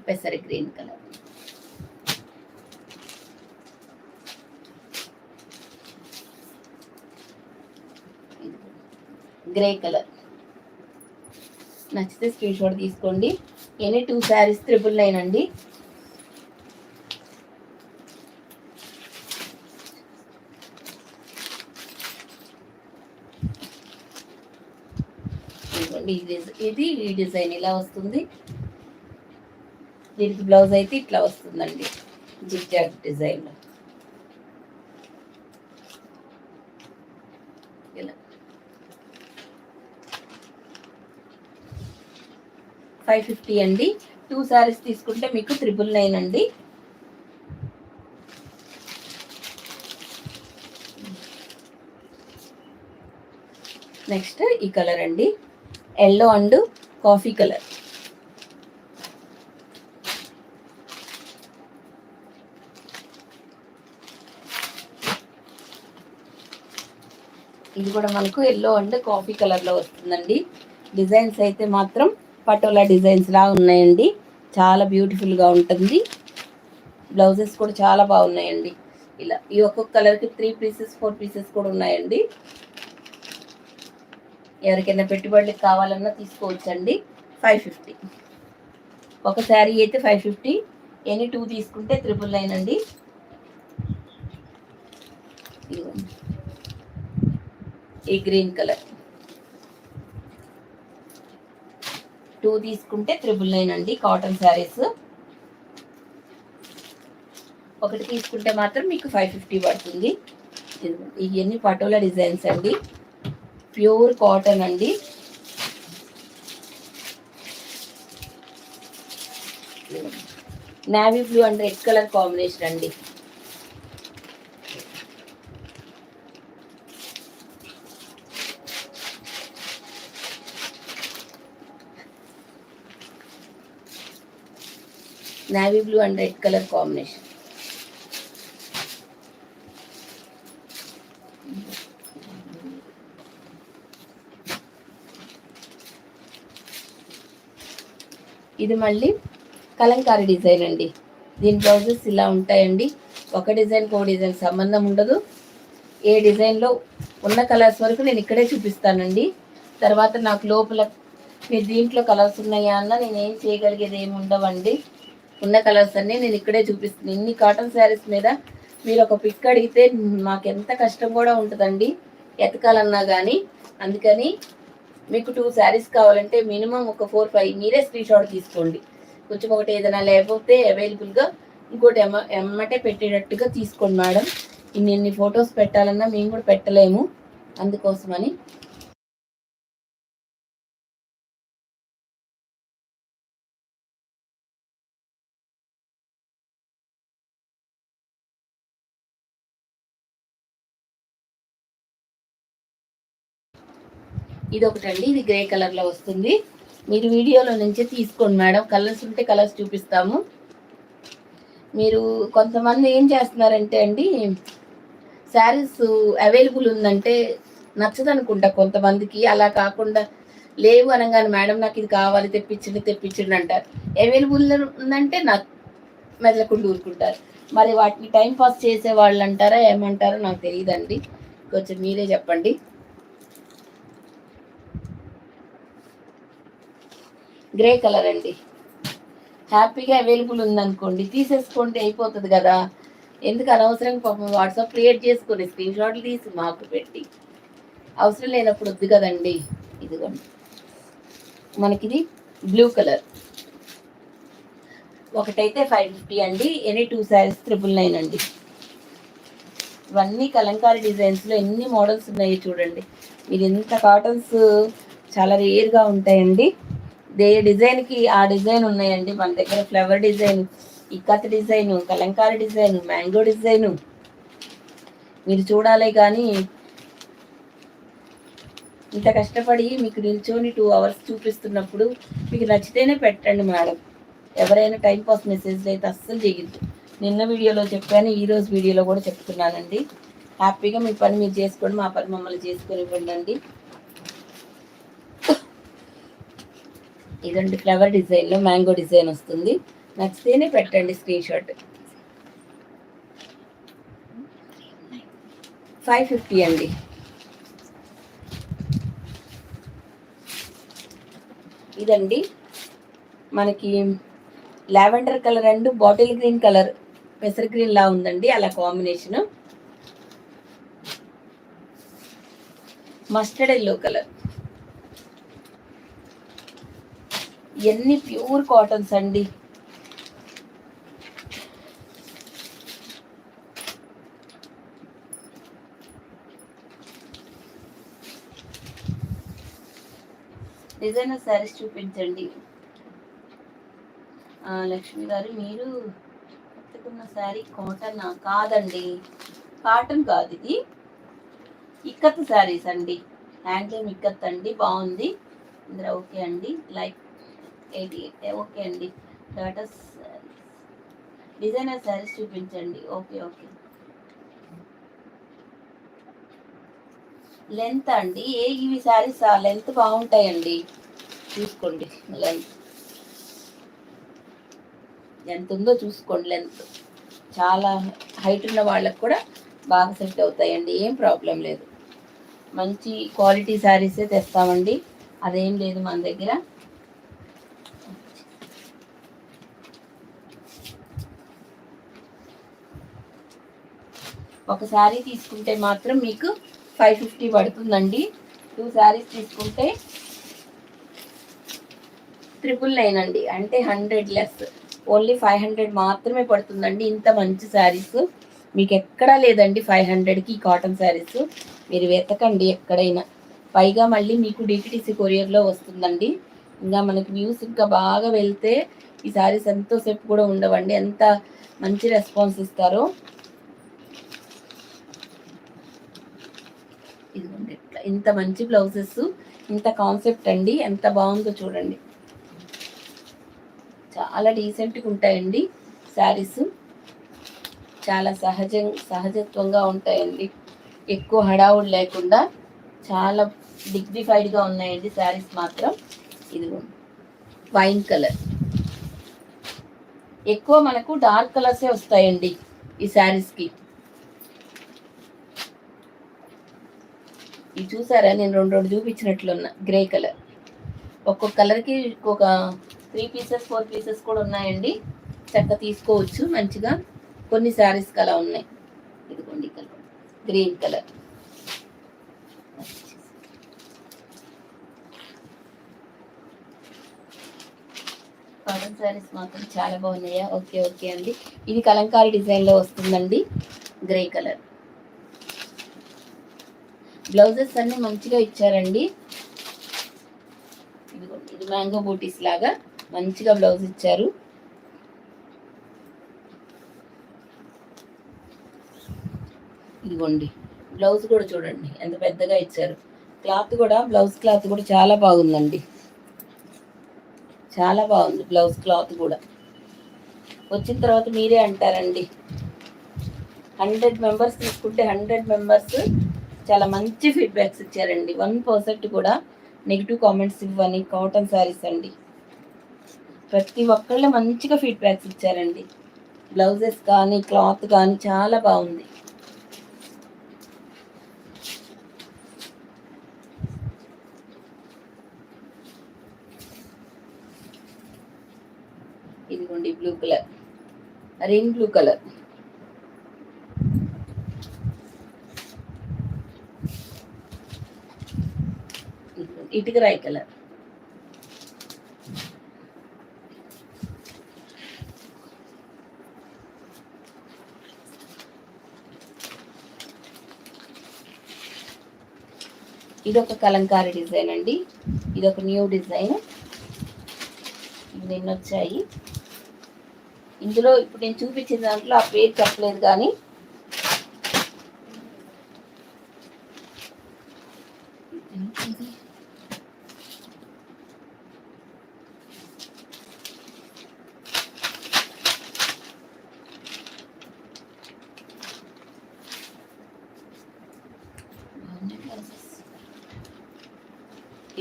పెసరి గ్రీన్ కలర్, గ్రే కలర్. నచ్చితే స్క్రీన్ షాట్ తీసుకోండి. ఎనీ 2 శారీస్ 999 అండి. ఇది ఈ డిజైన్ ఇలా వస్తుంది. దీనికి బ్లౌజ్ అయితే ఇట్లా వస్తుందండి, జిగ్జాగ్ డిజైన్లో. ఇలా 550 అండి. 2 శారీస్ తీసుకుంటే మీకు 999 అండి. నెక్స్ట్ ఈ కలర్ అండి, ఎల్లో అండ్ కాఫీ కలర్. ఇది కూడా మనకు ఎల్లో అండ్ కాఫీ కలర్లో వస్తుందండి. డిజైన్స్ అయితే మాత్రం పటోలా డిజైన్స్ లా ఉన్నాయండి. చాలా బ్యూటిఫుల్గా ఉంటుంది. బ్లౌజెస్ కూడా చాలా బాగున్నాయండి. ఇలా ఈ ఒక్కొక్క కలర్కి 3 పీసెస్ 4 పీసెస్ కూడా ఉన్నాయండి. ఎవరికైనా పెట్టుబడులకు కావాలన్నా తీసుకోవచ్చండి. 550 ఒక శారీ అయితే 550. ఎనీ 2 తీసుకుంటే 999 అండి. ఈ గ్రీన్ కలర్ 2 తీసుకుంటే 999 అండి. కాటన్ శారీస్ ఒకటి తీసుకుంటే మాత్రం మీకు 550 పడుతుంది. ఇవన్నీ పటోలా డిజైన్స్ అండి, ప్యూర్ కాటన్ అండి. Navy blue and red colour combination అండి. Navy blue and red colour combination. ఇది మళ్ళీ కలంకారీ డిజైన్ అండి. దీని బ్లౌజెస్ ఇలా ఉంటాయండి. ఒక డిజైన్కి ఒక డిజైన్ సంబంధం ఉండదు. ఏ డిజైన్లో ఉన్న కలర్స్ వరకు నేను ఇక్కడే చూపిస్తానండి. తర్వాత నాకు లోపల మీరు దీంట్లో కలర్స్ ఉన్నాయా అన్న నేను ఏం చేయగలిగేది ఏమి ఉండవండి. ఉన్న కలర్స్ అన్నీ నేను ఇక్కడే చూపిస్తాను. ఇన్ని కాటన్ శారీస్ మీద మీరు ఒక పిక్ అడిగితే మాకు ఎంత కష్టం కూడా ఉంటుందండి ఎతకాలన్నా కానీ. అందుకని మీకు 2 శారీస్ కావాలంటే మినిమం ఒక 4, 5 మీరే స్క్రీన్ షాట్ తీసుకోండి. కొంచెం ఒకటి ఏదైనా లేకపోతే అవైలబుల్గా ఇంకోటి ఎమ్మటే పెట్టేటట్టుగా తీసుకోండి మేడం. ఇన్ని ఫొటోస్ పెట్టాలన్నా మేము కూడా పెట్టలేము, అందుకోసమని. ఇది ఒకటండి, ఇది గ్రే కలర్లో వస్తుంది. మీరు వీడియోలో నుంచే తీసుకోండి మేడం, కలర్స్ ఉంటే కలర్స్ చూపిస్తాము. మీరు కొంతమంది ఏం చేస్తున్నారంటే అండి, శారీస్ అవైలబుల్ ఉందంటే నచ్చదనుకుంటా కొంతమందికి. అలా కాకుండా లేవు అనగానే మేడం నాకు ఇది కావాలి తెప్పించండి అంటారు. అవైలబుల్ ఉందంటే నాకు మెదలకుండా ఊరుకుంటారు. మరి వాటిని టైం పాస్ చేసే వాళ్ళు అంటారా ఏమంటారో నాకు తెలియదండి, కొంచెం మీరే చెప్పండి. గ్రే కలర్ అండి, హ్యాపీగా అవైలబుల్ ఉందనుకోండి తీసేసుకోండి, అయిపోతుంది కదా. ఎందుకు అనవసరంగా పాపం వాట్సాప్ క్రియేట్ చేసుకొని స్క్రీన్ షాట్లు తీసి మాకు పెట్టి అవసరం లేనప్పుడు వద్దు కదండి. ఇదిగోండి మనకిది బ్లూ కలర్, ఒకటైతే 550 అండి, ఎనీ 2 శారీస్ 999 అండి. ఇవన్నీ కలంకారీ డిజైన్స్లో ఎన్ని మోడల్స్ ఉన్నాయి చూడండి. మీరు ఇంత కాటన్స్ చాలా రేర్గా ఉంటాయండి. డిజైన్కి ఆ డిజైన్ ఉన్నాయండి మన దగ్గర. Flower design, ikat design, Kalamkari design, mango design మీరు చూడాలి. కానీ ఇంత కష్టపడి మీకు నిల్చొని 2 hours చూపిస్తున్నప్పుడు మీకు నచ్చితేనే పెట్టండి మేడం. ఎవరైనా టైంపాస్ మెసేజ్లు అయితే అస్సలు చేయొద్దు. నిన్న వీడియోలో చెప్పాను, ఈరోజు వీడియోలో కూడా చెప్తున్నానండి. హ్యాపీగా మీ పని మీరు చేసుకోండి, మా పని మమ్మల్ని చేసుకొని ఇవ్వండి. ఇదండి ఫ్లవర్ డిజైన్లో మ్యాంగో డిజైన్ వస్తుంది. నచ్చితేనే పెట్టండి స్క్రీన్ షాట్. 550 అండి. ఇదండి మనకి lavender colour and bottle green colour, పెసర్ గ్రీన్ లా ఉందండి, అలా కాంబినేషను. Mustard yellow colour. ఇవన్నీ ప్యూర్ కాటన్స్ అండి. డిజైనర్ శారీస్ చూపించండి. లక్ష్మి గారు మీరు కట్టుకున్న శారీ కాటన్ కాదండి, కాటన్ కాదు, ఇది ఇక్కత్ శారీస్ అండి, హ్యాండ్లూమ్ ఇక్కత్ అండి, బాగుంది. ఇందులో ఓకే అండి, లైక్ 88 ఓకే అండి. డాటా శారీస్ డిజైనర్ శారీస్ చూపించండి. Okay okay. లెంత్ అండి, ఇవి శారీస్ లెంత్ బాగుంటాయండి, చూసుకోండి. లెంత్ ఎంత ఉందో చూసుకోండి. లెంత్ చాలా హైట్ ఉన్న వాళ్ళకు కూడా బాగా సెట్ అవుతాయండి, ఏం ప్రాబ్లం లేదు. మంచి క్వాలిటీ శారీసే తెస్తామండి, అదేం లేదు మన దగ్గర. ఒక శారీ తీసుకుంటే మాత్రం మీకు 550 పడుతుందండి. 2 శారీస్ తీసుకుంటే 999 అండి, అంటే 100 లెస్, ఓన్లీ 500 మాత్రమే పడుతుందండి. ఇంత మంచి శారీస్ మీకు ఎక్కడా లేదండి 500కి కాటన్ శారీస్. మీరు వెతకండి ఎక్కడైనా. పైగా మళ్ళీ మీకు డిటిడిసి కొరియర్లో వస్తుందండి. ఇంకా మనకి వ్యూస్ ఇంకా బాగా వెళ్తే ఈ శారీస్ ఎంతోసేపు కూడా ఉండవండి, ఎంత మంచి రెస్పాన్స్ ఇస్తారో. ఇదిగోండి ఇట్లా ఇంత మంచి బ్లౌజెస్, ఇంత కాన్సెప్ట్ అండి, ఎంత బాగుందో చూడండి. చాలా డీసెంట్గా ఉంటాయండి శారీస్, చాలా సహజత్వంగా ఉంటాయండి, ఎక్కువ హడావుడు లేకుండా చాలా డిగ్నిఫైడ్గా ఉన్నాయండి శారీస్ మాత్రం. ఇదిగోండి వైన్ కలర్, ఎక్కువ మనకు డార్క్ కలర్సే వస్తాయండి ఈ శారీస్కి. ఇది చూసారా, నేను రెండు చూపించినట్లున్నా. గ్రే కలర్, ఒక్కొక్క కలర్కి ఒక 3 పీసెస్ 4 పీసెస్ కూడా ఉన్నాయండి, చక్కగా తీసుకోవచ్చు మంచిగా. కొన్ని శారీస్కి అలా ఉన్నాయి. ఇదిగోండి colour green colour. Cotton saris మాత్రం చాలా బాగున్నాయా? ఓకే ఓకే అండి. ఇది కలంకారీ డిజైన్లో వస్తుందండి, గ్రే కలర్. బ్లౌజెస్ అన్నీ మంచిగా ఇచ్చారండి. ఇదిగోండి ఇది మ్యాంగో బూటీస్ లాగా మంచిగా బ్లౌజ్ ఇచ్చారు. ఇదిగోండి బ్లౌజ్ కూడా చూడండి ఎంత పెద్దగా ఇచ్చారు, క్లాత్ కూడా, బ్లౌజ్ క్లాత్ కూడా చాలా బాగుందండి. చాలా బాగుంది బ్లౌజ్ క్లాత్ కూడా. వచ్చిన తర్వాత మీరే అంటారండి. 100 మెంబర్స్ తీసుకుంటే 100 మెంబర్స్ చాలా మంచి ఫీడ్బ్యాక్స్ ఇచ్చారండి. 1% కూడా నెగిటివ్ కామెంట్స్ ఇవ్వని కాటన్ శారీస్ అండి. ప్రతి ఒక్కళ్ళు మంచిగా ఫీడ్బ్యాక్స్ ఇచ్చారండి. బ్లౌజెస్ కానీ క్లాత్ కానీ చాలా బాగుంది. ఇదిగోండి blue colour, rain blue colour. ఇటుక రాయి కలర్. ఇదొక కలంకారీ డిజైన్ అండి. ఇదొక న్యూ డిజైన్. ఇవి నిన్న వచ్చాయి. ఇందులో ఇప్పుడు నేను చూపించిన దాంట్లో ఆ పేరు చెప్పలేదు, కానీ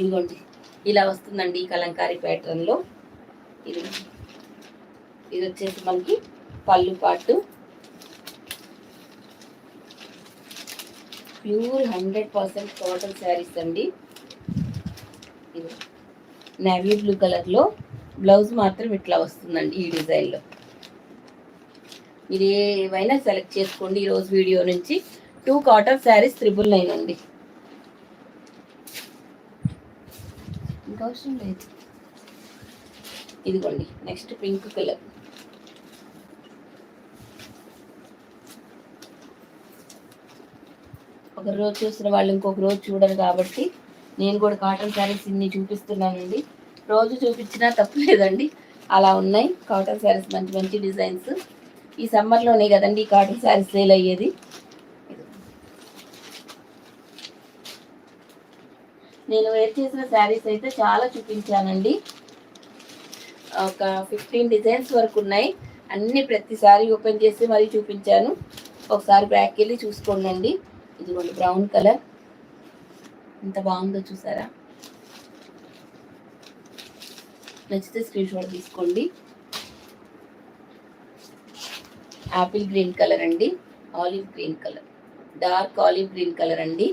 ఇదిగోండి ఇలా వస్తుందండి ఈ కలంకారీ ప్యాటర్న్లో. ఇది వచ్చేసి మనకి పళ్ళు పాటు. ప్యూర్ 100% కాటన్ శారీస్ అండి. ఇది నేవీ బ్లూ కలర్లో, బ్లౌజ్ మాత్రం ఇట్లా వస్తుందండి ఈ డిజైన్లో. మీరు ఏవైనా సెలెక్ట్ చేసుకోండి. ఈరోజు వీడియో నుంచి 2 కాటన్ శారీస్ 999 అండి. ఇంకా అవసరం లేదు. ఇదిగోండి నెక్స్ట్ పింక్ కలర్. ఒక రోజు చూసిన వాళ్ళు ఇంకొక రోజు చూడరు కాబట్టి నేను కూడా కాటన్ శారీస్ ఇన్ని చూపిస్తున్నానండి. రోజు చూపించినా తప్పలేదండి, అలా ఉన్నాయి కాటన్ శారీస్. మంచి మంచి డిజైన్స్. ఈ సమ్మర్లోనే కదండి ఈ కాటన్ శారీస్ సేల్ అయ్యేది. నేను వేర్ చేసిన శారీస్ అయితే చాలా చూపించానండి. ఒక 15 డిజైన్స్ వరకు ఉన్నాయి. అన్ని ప్రతిసారి ఓపెన్ చేసి మరీ చూపించాను. ఒకసారి బ్యాక్ వెళ్ళి చూసుకోండి. ఇదిగోండి బ్రౌన్ కలర్ ఎంత బాగుందో చూసారా. నచ్చితే స్క్రీన్ షాట్ తీసుకోండి. యాపిల్ గ్రీన్ కలర్ అండి, olive green colour, dark olive green colour అండి.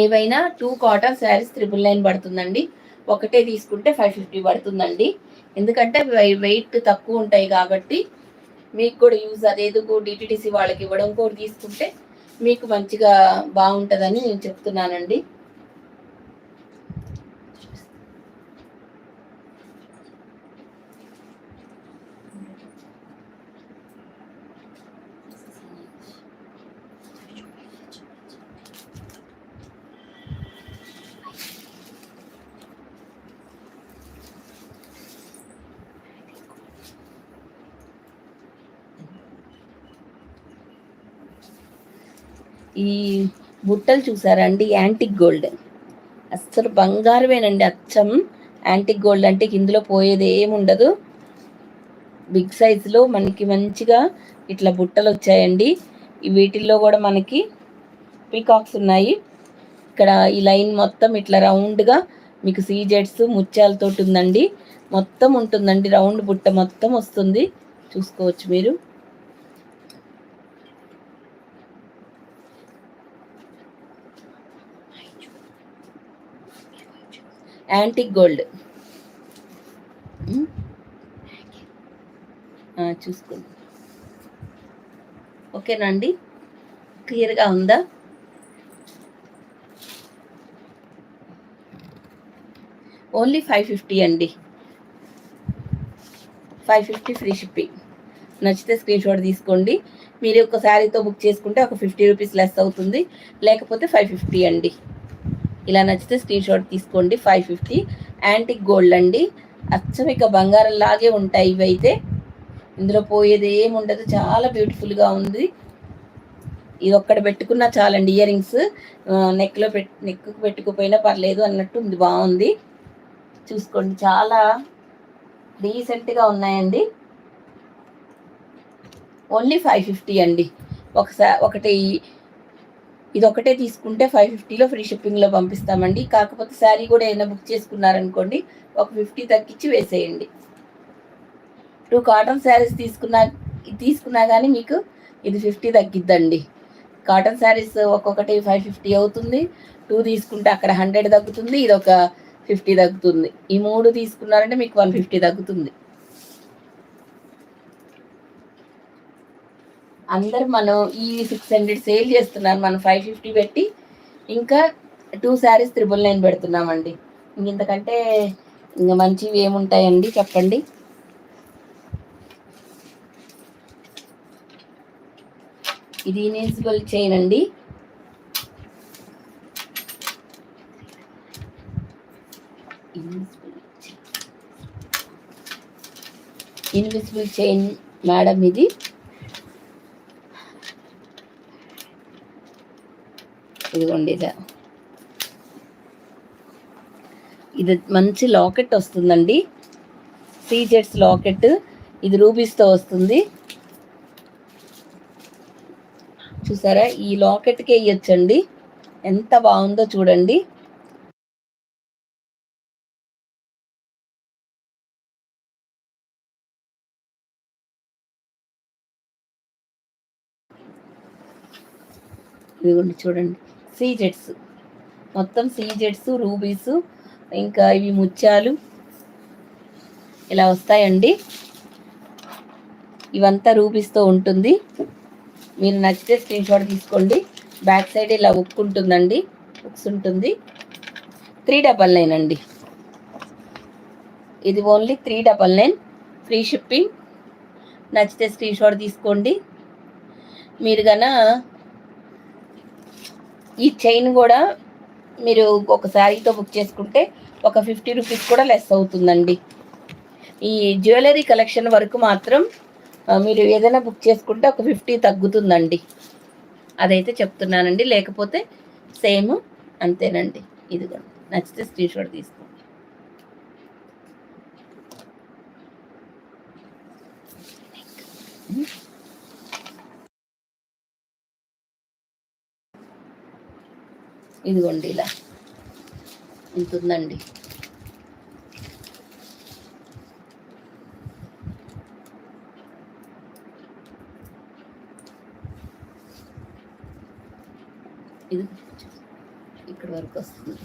ఏవైనా 2 కాటన్ శారీస్ 999 పడుతుందండి. ఒకటే తీసుకుంటే 550 పడుతుందండి. ఎందుకంటే వెయిట్ తక్కువ ఉంటాయి కాబట్టి మీకు కూడా యూజ్. అదేదో డిటిడిసి వాళ్ళకి ఇవ్వడం కూడా తీసుకుంటే మీకు మంచిగా బాగుంటుందని నేను చెప్తున్నానండి. ఈ బుట్టలు చూసారా అండి, యాంటిక్ గోల్డ్. అస్సలు బంగారమేనండి, అచ్చం యాంటిక్ గోల్డ్. అంటే ఇందులో పోయేది ఏముండదు. బిగ్ సైజులో మనకి మంచిగా ఇట్లా బుట్టలు వచ్చాయండి. వీటిల్లో కూడా మనకి పీకాక్స్ ఉన్నాయి. ఇక్కడ ఈ లైన్ మొత్తం ఇట్లా రౌండ్గా మీకు సీజెడ్స్ ముత్యాలతో ఉందండి. మొత్తం ఉంటుందండి, రౌండ్ బుట్ట మొత్తం వస్తుంది. చూసుకోవచ్చు మీరు. యాంటిక్ గోల్డ్ చూసుకోండి. ఓకేనా అండి, క్లియర్గా ఉందా? ఓన్లీ 550 అండి. 550 ఫ్రీ షిప్పింగ్. నచ్చితే స్క్రీన్ షాట్ తీసుకోండి. మీరు ఒక శారీతో బుక్ చేసుకుంటే ఒక 50 రూపీస్ లెస్ అవుతుంది, లేకపోతే 550 అండి. ఇలా నచ్చితే స్క్రీన్ షాట్ తీసుకోండి. 550 యాంటిక్ గోల్డ్ అండి. అచ్చం ఇక బంగారం లాగే ఉంటాయి ఇవైతే. ఇందులో పోయేది ఏముండదు. చాలా బ్యూటిఫుల్గా ఉంది. ఇది ఒక్కడ పెట్టుకున్నా చాలండి. ఇయర్ రింగ్స్ నెక్కు పెట్టుకుపోయినా పర్లేదు అన్నట్టు ఉంది. బాగుంది, చూసుకోండి. చాలా డీసెంట్గా ఉన్నాయండి. ఓన్లీ 550 అండి. ఒకటి ఇది ఒకటే తీసుకుంటే 550లో ఫ్రీ షిప్పింగ్లో పంపిస్తామండి. కాకపోతే శారీ కూడా ఏదైనా బుక్ చేసుకున్నారనుకోండి, ఒక 50 తగ్గించి వేసేయండి. 2 కాటన్ శారీస్ తీసుకున్నా కానీ మీకు ఇది 50 తగ్గిద్దండి. కాటన్ శారీస్ ఒక్కొక్కటి 550 అవుతుంది. 2 తీసుకుంటే అక్కడ 100 తగ్గుతుంది, ఇది ఒక 50 తగ్గుతుంది. ఈ 3 తీసుకున్నారంటే మీకు 150 తగ్గుతుంది. అందరు మనం ఈ 600 సేల్ చేస్తున్నారు, మనం 550 పెట్టి ఇంకా 2 శారీస్ 999 పెడుతున్నామండి. ఇంతకంటే ఇంకా మంచివి ఏముంటాయండి చెప్పండి. ఇది ఇన్విజిబుల్ చైన్ అండి. ఇన్విజిబుల్ చైన్ మేడం, ఇది ఇదిగోండి. ఇది మంచి లాకెట్ వస్తుందండి, సీజెట్స్ లాకెట్. ఇది రూబీస్తో వస్తుంది, చూసారా? ఈ లాకెట్కే ఇయ్యొచ్చండి, ఎంత బాగుందో చూడండి. ఇదిగోండి చూడండి, సీజెట్స్ మొత్తం, సీజెట్స్, రూబీస్, ఇంకా ఇవి ముత్యాలు ఇలా వస్తాయండి. ఇవంతా రూబీస్తో ఉంటుంది. మీరు నచ్చితే స్క్రీన్ షాట్ తీసుకోండి. బ్యాక్ సైడ్ ఇలా ఉక్కు ఉంటుందండి, ఉక్స్ ఉంటుంది. 399 అండి. ఇది ఓన్లీ 399, ఫ్రీ షిప్పింగ్. నచ్చితే స్క్రీన్ షాట్ తీసుకోండి. మీరు ఈ చైన్ కూడా మీరు ఒక శారీతో బుక్ చేసుకుంటే ఒక 50 రూపీస్ కూడా లెస్ అవుతుందండి. ఈ జ్యువెలరీ కలెక్షన్ వరకు మాత్రం మీరు ఏదైనా బుక్ చేసుకుంటే ఒక 50 తగ్గుతుందండి, అదైతే చెప్తున్నానండి. లేకపోతే సేమ్ అంతేనండి. ఇదిగో నచ్చితే స్క్రీన్ షాట్ తీసుకోండి. ఇదిగోండి ఇలా ఉంటుందండి. ఇది ఇక్కడ వరకు వస్తుంది,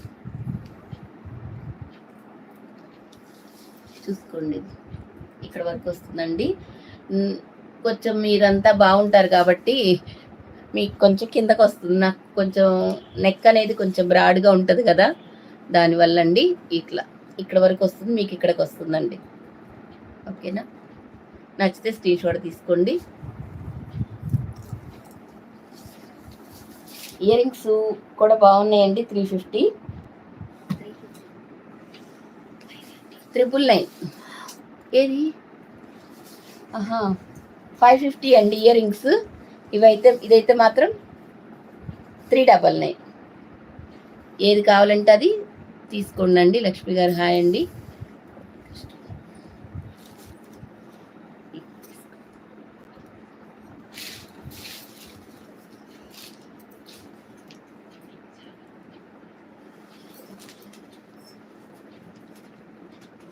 చూసుకోండి. ఇక్కడ వరకు వస్తుందండి. కొంచెం మీరంతా బాగుంటారు కాబట్టి మీకు కొంచెం కిందకు వస్తుంది. నాకు కొంచెం నెక్ అనేది కొంచెం బ్రాడ్గా ఉంటుంది కదా, దానివల్ల అండి ఇట్లా ఇక్కడ వరకు వస్తుంది, మీకు ఇక్కడికి వస్తుందండి. ఓకేనా? నచ్చితే స్క్రీన్ షాట్ తీసుకోండి. ఇయర్ రింగ్స్ కూడా బాగున్నాయండి. 350, 999. ఏది 550 అండి ఇయర్ రింగ్స్. ఇదైతే మాత్రం 399. ఏది కావాలంటే అది తీసుకోండి. లక్ష్మి గారు హాయ్ అండి.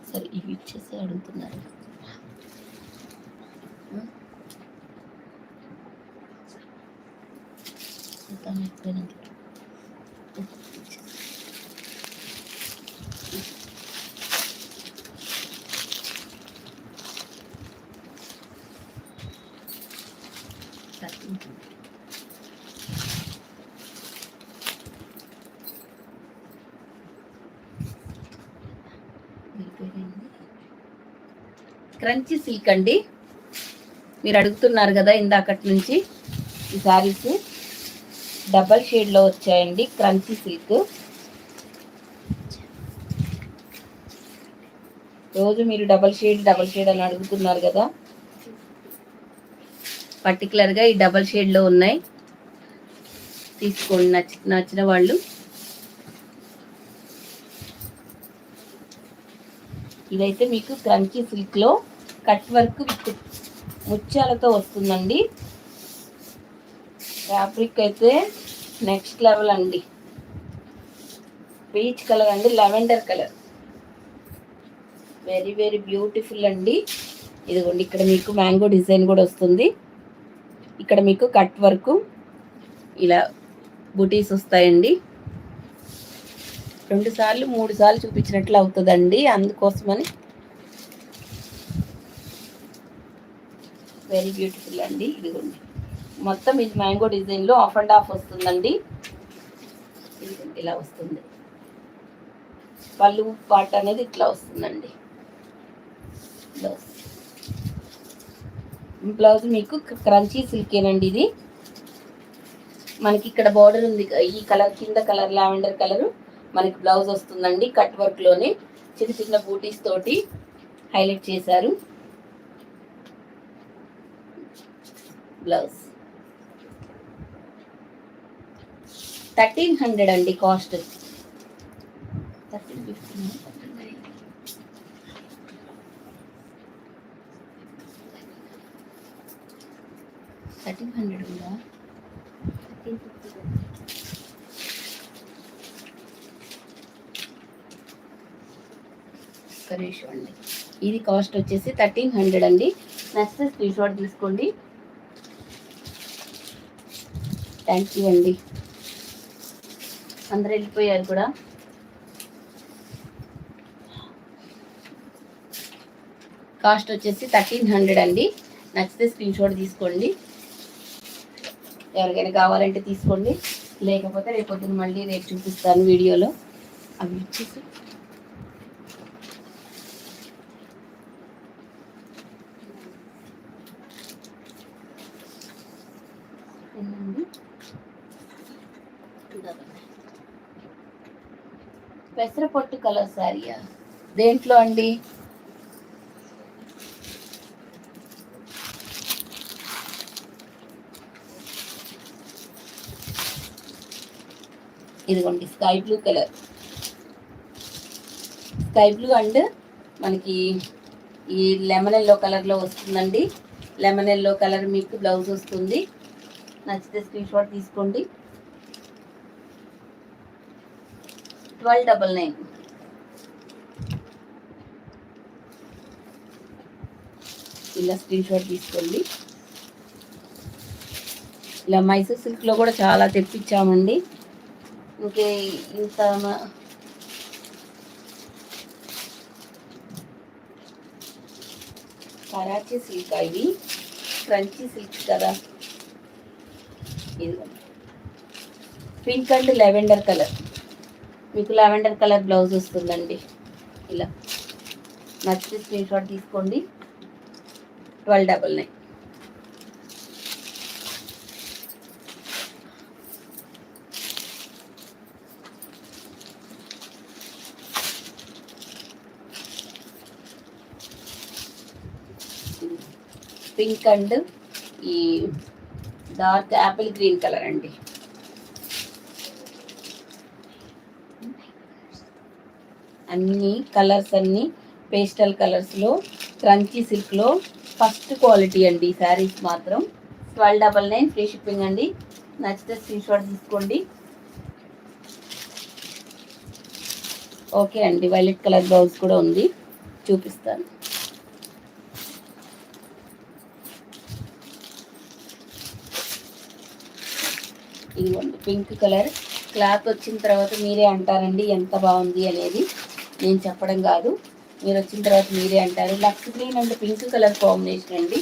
సరే ఇవి ఇచ్చేసి అడుగుతున్నారు. క్రంచీ సిల్క్ అండి, మీరు అడుగుతున్నారు కదా ఇందాకటి నుంచి. ఈ శారీస్ డబల్ షేడ్లో వచ్చాయండి, క్రంచీ సిల్క్. రోజు మీరు డబల్ షేడ్ అని అడుగుతున్నారు కదా, పర్టికులర్గా ఈ డబల్ షేడ్లో ఉన్నాయి. తీసుకోండి నచ్చిన వాళ్ళు. ఇదైతే మీకు క్రంచీ సిల్క్లో కట్ వర్క్ విత్ ముత్యాలతో వస్తుందండి. ఫ్యాబ్రిక్ అయితే నెక్స్ట్ లెవెల్ అండి. పీచ్ కలర్ అండి, lavender colour, very very beautiful అండి. ఇదిగోండి ఇక్కడ మీకు మ్యాంగో డిజైన్ కూడా వస్తుంది. ఇక్కడ మీకు కట్ వర్క్ ఇలా బుటీస్ వస్తాయండి. 2 సార్లు 3 సార్లు చూపించినట్లు అవుతుందండి, అందుకోసమని. వెరీ బ్యూటిఫుల్ అండి. ఇదిగోండి మొత్తం ఇది మ్యాంగో డిజైన్లో ఆఫ్ అండ్ ఆఫ్ వస్తుందండి. ఇలా వస్తుంది. పళ్ళు పాట అనేది ఇట్లా వస్తుందండి. బ్లౌజ్ మీకు క్రంచీ సిల్కేనండి. ఇది మనకి ఇక్కడ బార్డర్ ఉంది, ఈ కలర్ కింద కలర్ లావెండర్ కలర్ మనకి బ్లౌజ్ వస్తుందండి. కట్ వర్క్లోనే చిన్న చిన్న బూటీస్ తోటి హైలైట్ చేశారు బ్లౌజ్. 1300 అండి కాస్ట్. 1300 ఉందా? 1350. అండి ఇది కాస్ట్ వచ్చేసి 1300 అండి. నెక్స్ట్ స్క్రీన్ షాట్ తీసుకోండి. థ్యాంక్ యూ అండి. అందరూ వెళ్ళిపోయారు కూడా. కాస్ట్ వచ్చేసి 1300 అండి. నచ్చితే స్క్రీన్ షాట్ తీసుకోండి. ఎవరికైనా కావాలంటే తీసుకోండి, లేకపోతే రేపొద్దున మళ్ళీ రేపు చూపిస్తాను వీడియోలో. అవి వచ్చేసి పెసరపట్టు కలర్ శారీయా? దేంట్లో అండి? ఇదిగోండి sky blue colour. Sky blue and మనకి ఈ లెమన్ ఎల్లో కలర్లో వస్తుందండి. లెమన్ ఎల్లో కలర్ మీకు బ్లౌజ్ వస్తుంది. నచ్చితే స్క్రీన్ షాట్ తీసుకోండి. 1299. ఇలా స్క్రీన్ షాట్ తీసుకోండి. ఇలా మైసూర్ సిల్క్లో కూడా చాలా తెప్పించామండి. ఇంకే ఇంత కరాచీ సిల్క్, ఇవి క్రంచీ సిల్క్ కదా. ఇది పింక్ అండ్ లెవెండర్ కలర్, మీకు లెవెండర్ కలర్ బ్లౌజ్ వస్తుందండి. ఇలా నచ్చితే స్క్రీన్ షాట్ తీసుకోండి. 1299. పింక్ అండ్ ఈ డార్క్ యాపిల్ గ్రీన్ కలర్ అండి. అన్ని కలర్స్ అన్ని పేస్టల్ కలర్స్లో క్రంచీ సిల్క్లో ఫస్ట్ క్వాలిటీ అండి. ఈ శారీస్ మాత్రం 1299 ఫ్రీ షిప్పింగ్ అండి. నచ్చితే స్క్రీన్ షాట్ తీసుకోండి. ఓకే అండి, వైలెట్ కలర్ బ్లౌజ్ కూడా ఉంది, చూపిస్తాను. ఇదిగోండి పింక్ కలర్. క్లాత్ వచ్చిన తర్వాత మీరే అంటారండి ఎంత బాగుంది అనేది. నేను చెప్పడం కాదు, మీరు వచ్చిన తర్వాత మీరే అంటారు. లక్స్ green and pink colour combination అండి.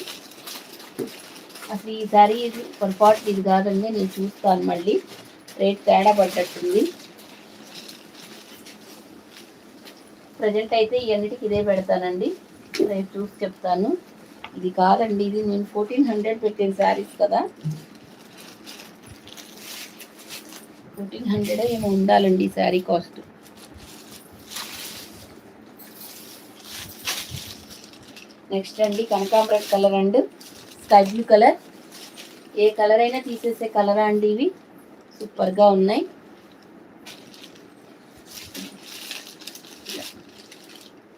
అసలు ఈ సారీ పొరపాటు ఇది కాదండి, నేను చూస్తాను మళ్ళీ. రేట్ తేడా పడ్డట్టుంది. ప్రజెంట్ అయితే ఇవన్నిటికి ఇదే పెడతానండి, రేపు చూసి చెప్తాను. ఇది కాదండి, ఇది నేను 1400 పెట్టిన శారీస్ కదా. 1400 ఏమో ఉండాలండి ఈ శారీ కాస్ట్. నెక్స్ట్ అండి కనకాంబరం colour and sky blue colour. A colour అయినా తీసేసే కలరా అండి ఇవి. సూపర్గా ఉన్నాయి.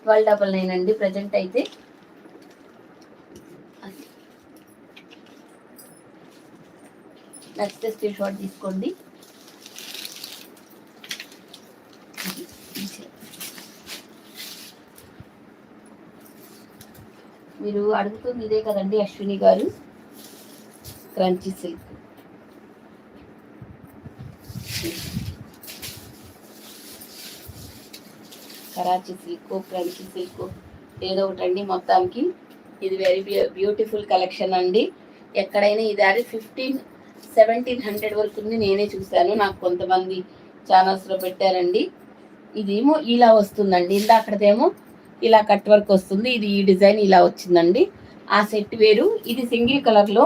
1299 అండి ప్రజెంట్ అయితే. నచ్చితే స్క్రీన్ షాట్ తీసుకోండి. మీరు అడుగుతుంది ఇదే కదండి అశ్విని గారు, crunchy silk. Karachi silk, crunchy silk ఏదో ఒకటండి. మొత్తానికి ఇది వెరీ బ్యూటిఫుల్ కలెక్షన్ అండి. ఎక్కడైనా ఇది 1700 వరకు ఉంది. నేనే చూశాను, నాకు కొంతమంది ఛానల్స్లో పెట్టారండి. ఇదేమో ఇలా వస్తుందండి, ఇందాకడదేమో ఇలా కట్ వర్క్ వస్తుంది. ఇది ఈ డిజైన్ ఇలా వచ్చిందండి. ఆ సెట్ వేరు, ఇది సింగిల్ కలర్లో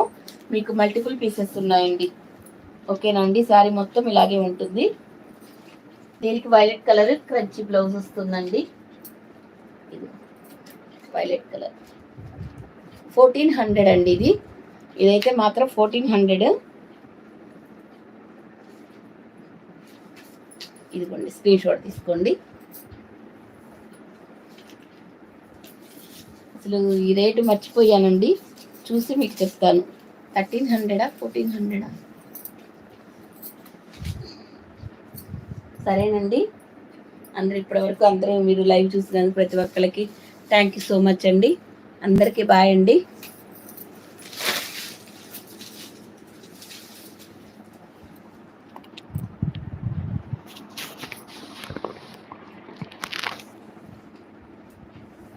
మీకు మల్టిపుల్ పీసెస్ ఉన్నాయండి. ఓకేనండి. శారీ మొత్తం ఇలాగే ఉంటుంది. దీనికి వైలెట్ కలర్ క్రంచీ బ్లౌజ్ వస్తుందండి. ఇది వైలెట్ కలర్ 1400 అండి. ఇదైతే మాత్రం 1400. ఇదిగోండి, స్క్రీన్ షాట్ తీసుకోండి. అసలు ఈ రేటు మర్చిపోయానండి, చూసి మీకు చెప్తాను. 1300 1400. సరేనండి. ఇప్పటివరకు అందరూ మీరు లైవ్ చూసినందుకు ప్రతి ఒక్కరికి థ్యాంక్ యూ సో మచ్ అండి. అందరికీ బాయ్ అండి.